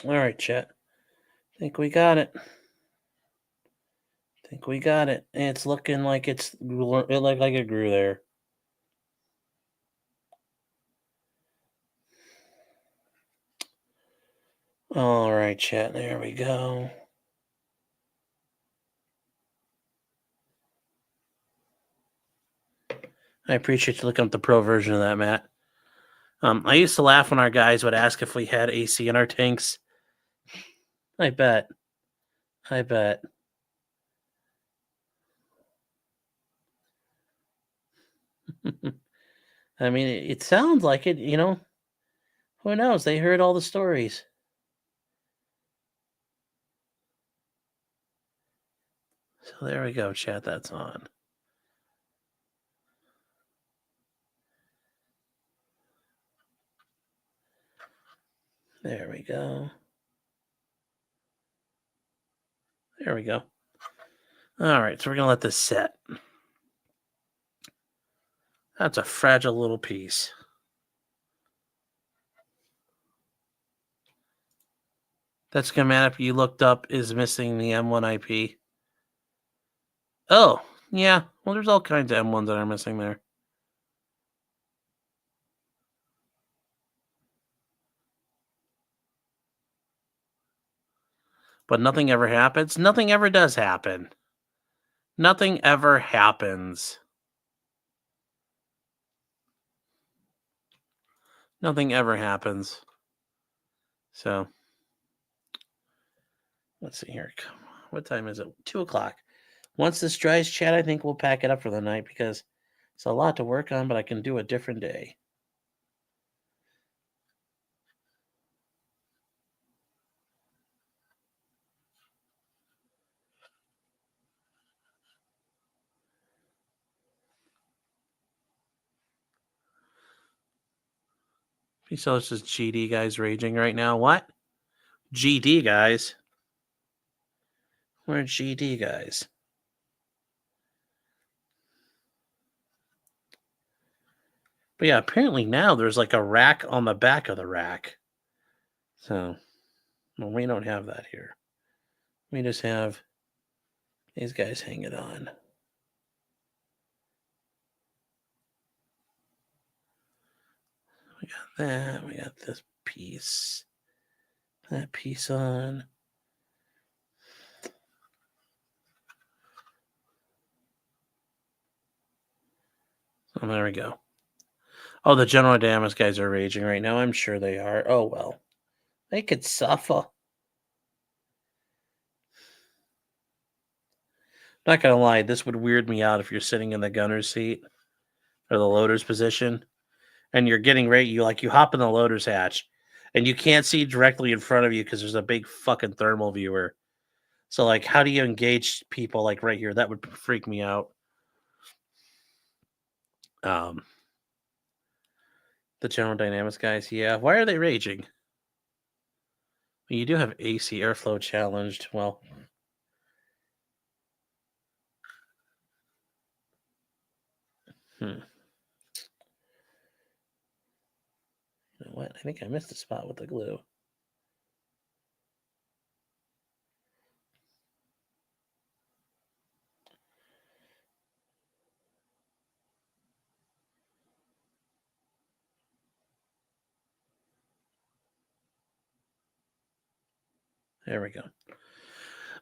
All right, chat. Think we got it. Think we got it. It's looking like it looked like it grew there. All right, chat. There we go. I appreciate you looking up the pro version of that, Matt. I used to laugh when our guys would ask if we had AC in our tanks. I bet. I bet. I mean, it sounds like it, you know. Who knows? They heard all the stories. So there we go, chat. That's on. There we go. There we go. All right, so we're going to let this set. That's a fragile little piece. That schematic you looked up is missing the M1 IP. Oh, yeah. Well, there's all kinds of M1s that are missing there. But nothing ever happens. Nothing ever does happen. Nothing ever happens. Nothing ever happens. So, let's see here. Come on. What time is it? 2 o'clock. Once this dries, chat, I think we'll pack it up for the night because it's a lot to work on, but I can do a different day. So it's just GD guys raging right now. What? GD guys? We're GD guys. But yeah, apparently now there's like a rack on the back of the rack. So, well, we don't have that here. We just have these guys hang it on. We got that. We got this piece. That piece on. Oh, there we go. Oh, the General Dynamics guys are raging right now. I'm sure they are. Oh, well. They could suffer. Not gonna lie, this would weird me out if you're sitting in the gunner's seat or the loader's position, and you're getting ready, you hop in the loader's hatch, and you can't see directly in front of you because there's a big fucking thermal viewer. So like, how do you engage people like right here? That would freak me out. The General Dynamics guys, yeah. Why are they raging? Well, you do have AC airflow challenged. Well, You know what? I think I missed a spot with the glue. There we go.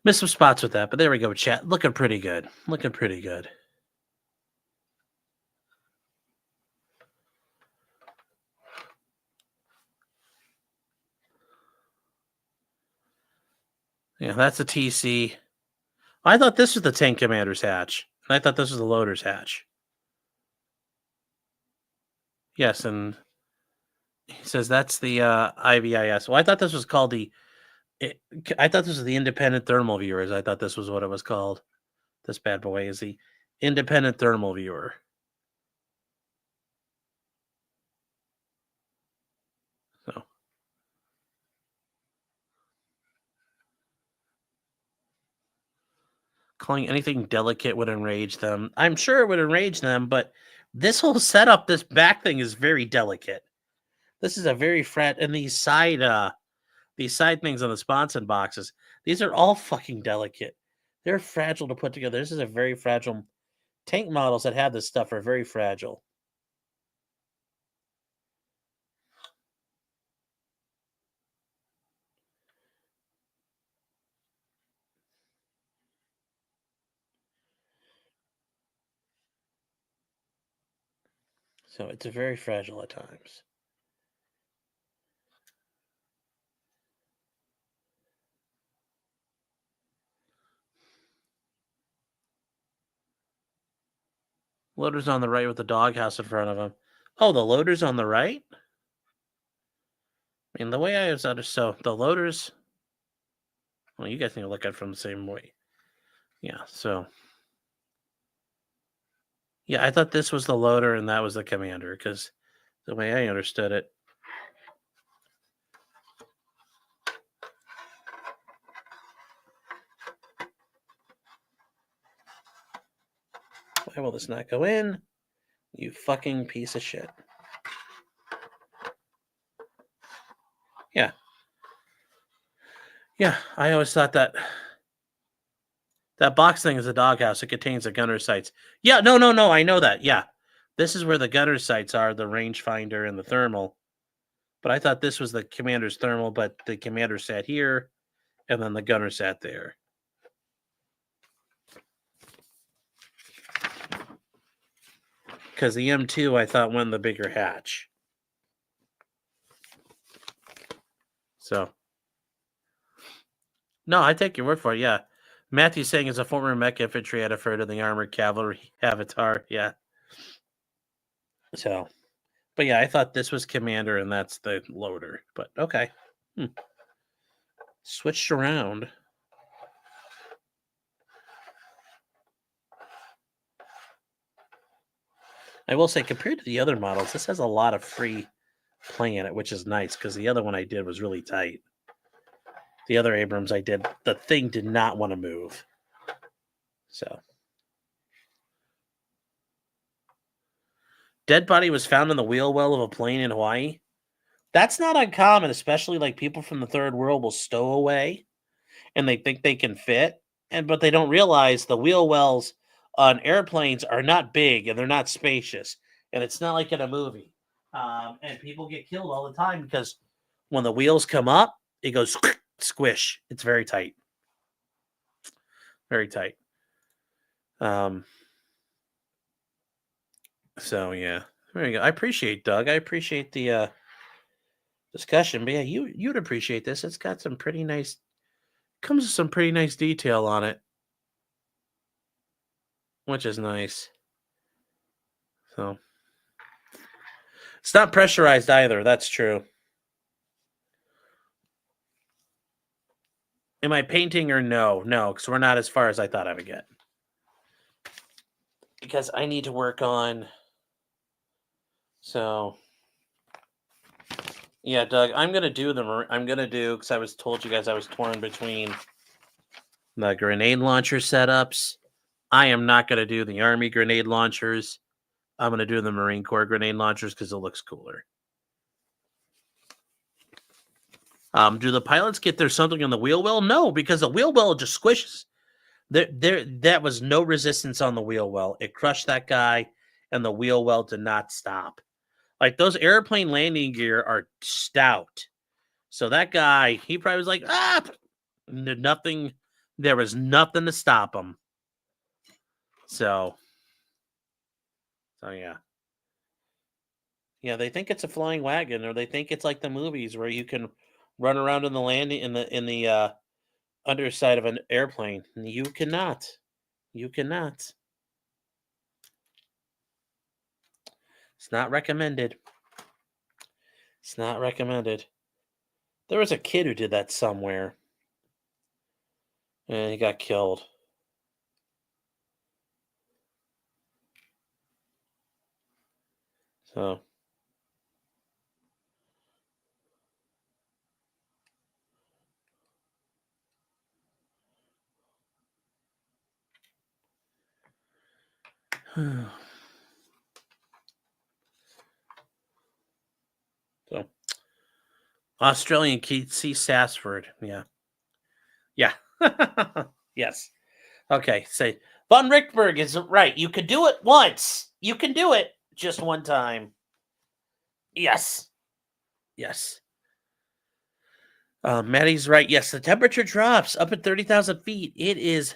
Missed some spots with that, but there we go, chat. Looking pretty good. Looking pretty good. Yeah, that's a TC. I thought this was the tank commander's hatch. And I thought this was the loader's hatch. Yes, and he says that's the IVIS. Well, I thought this was called I thought this was the independent thermal viewers. I thought this was what it was called. This bad boy is the independent thermal viewer. So calling anything delicate would enrage them. I'm sure it would enrage them, but this whole setup, this back thing is very delicate. This is a very and these side things on the sponson boxes, these are all fucking delicate. They're fragile to put together. This is a very fragile. Tank models that have this stuff are very fragile. So it's very fragile at times. Loader's on the right with the doghouse in front of him. Oh, the loader's on the right? I mean, the way I was so the loader's. Well, you guys need to look at it from the same way. Yeah, so. Yeah, I thought this was the loader and that was the commander because the way I understood it. Why will this not go in? You fucking piece of shit. Yeah. Yeah, I always thought that box thing is a doghouse. It contains the gunner sights. Yeah, no, I know that. Yeah. This is where the gunner sights are, the rangefinder and the thermal. But I thought this was the commander's thermal, but the commander sat here, and then the gunner sat there. Because the M2, I thought, won the bigger hatch. So. No, I take your word for it, yeah. Matthew's saying as a former mech infantry, I'd refer to the armored cavalry avatar, yeah. So, but yeah, I thought this was commander and that's the loader, but okay. Switched around. I will say, compared to the other models, this has a lot of free play in it, which is nice because the other one I did was really tight. The other Abrams I did, the thing did not want to move. So. Dead body was found in the wheel well of a plane in Hawaii. That's not uncommon, especially like people from the third world will stow away and they think they can fit. But they don't realize the wheel wells on airplanes are not big and they're not spacious. And it's not like in a movie. And people get killed all the time because when the wheels come up, it goes squish. It's very tight. Very tight. So yeah, there you go. I appreciate Doug. I appreciate the discussion. But yeah, you'd appreciate this. It's got some pretty nice. Comes with some pretty nice detail on it, which is nice. So It's not pressurized either. That's true. Am I painting or no? No, because we're not as far as I thought I would get. Because I need to work on. So, yeah, Doug, I'm gonna do because I was told you guys I was torn between the grenade launcher setups. I am not gonna do the Army grenade launchers. I'm gonna do the Marine Corps grenade launchers because it looks cooler. Do the pilots get their something on the wheel well? No, because the wheel well just squishes. That was no resistance on the wheel well. It crushed that guy, and the wheel well did not stop. Like, those airplane landing gear are stout. So that guy, he probably was like, nothing. There was nothing to stop him. So yeah. Yeah, they think it's a flying wagon, or they think it's like the movies where you can run around in the landing in the underside of an airplane. You cannot. You cannot. It's not recommended. It's not recommended. There was a kid who did that somewhere, and he got killed. So. So, Australian Keith C. Sassford. Yeah. Yes. Okay. Say, Von Richtberg is right. You could do it once. You can do it just one time. Yes. Maddie's right. Yes, the temperature drops up at 30,000 feet. It is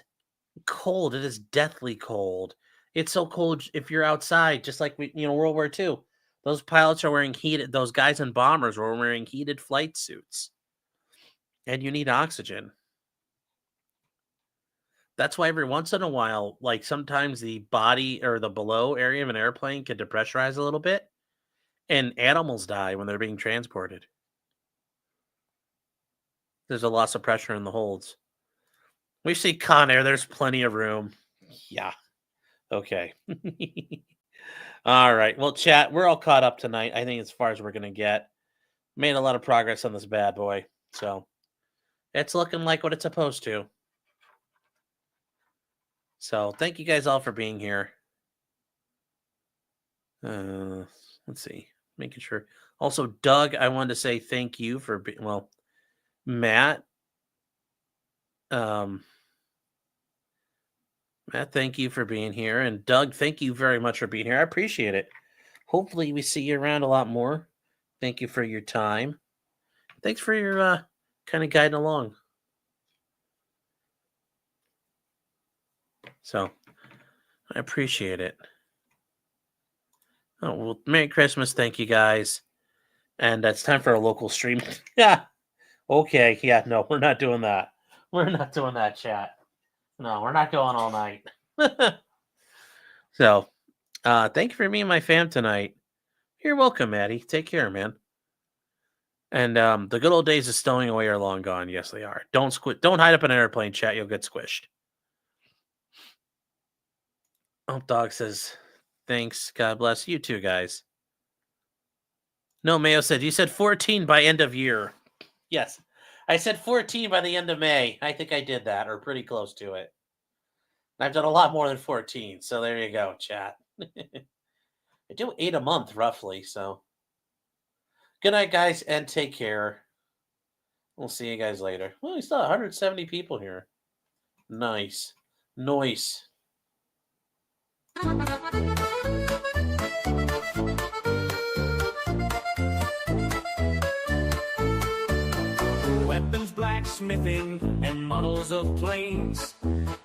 cold. It is deathly cold. It's so cold if you're outside, just like World War II. Those pilots are wearing heated. Those guys in bombers were wearing heated flight suits, and you need oxygen. That's why every once in a while, like sometimes the body or the below area of an airplane can depressurize a little bit, and animals die when they're being transported. There's a loss of pressure in the holds. We see Con Air. There's plenty of room. Yeah. Okay. All right. Well, chat, we're all caught up tonight. I think as far as we're going to get. Made a lot of progress on this bad boy. So it's looking like what it's supposed to. So thank you guys all for being here. Let's see. Making sure. Also, Doug, I wanted to say thank you for Matt. Matt, thank you for being here. And Doug, thank you very much for being here. I appreciate it. Hopefully we see you around a lot more. Thank you for your time. Thanks for your kind of guiding along. So I appreciate it. Oh, well, Merry Christmas. Thank you, guys. And it's time for a local stream. Yeah. Okay. Yeah, no, we're not doing that. We're not doing that, chat. No, we're not going all night. So, thank you for being my fam tonight. You're welcome, Maddie. Take care, man. And the good old days of stowing away are long gone. Yes, they are. Don't hide up in an airplane, chat. You'll get squished. Oh, Dog says, thanks. God bless you too, guys. No, Mayo said, you said 14 by end of year. Yes. I said 14 by the end of May. I think I did that, or pretty close to it. I've done a lot more than 14, so there you go, chat. I do 8 a month, roughly, so. Good night, guys, and take care. We'll see you guys later. Well, we still have 170 people here. Nice. Nice. Weapons, blacksmithing, and models of planes,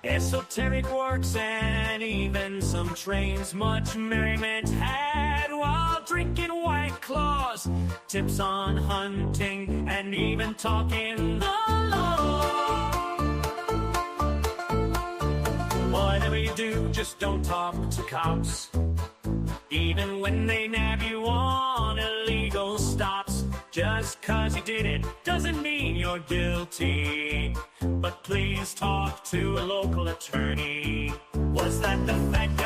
esoteric works, and even some trains. Much merriment had while drinking White Claws, tips on hunting, and even talking the law. Whatever you do, just don't talk to cops. Even when they nab you on illegal stops, just 'cause you did it doesn't mean you're guilty. But please talk to a local attorney. Was that the fact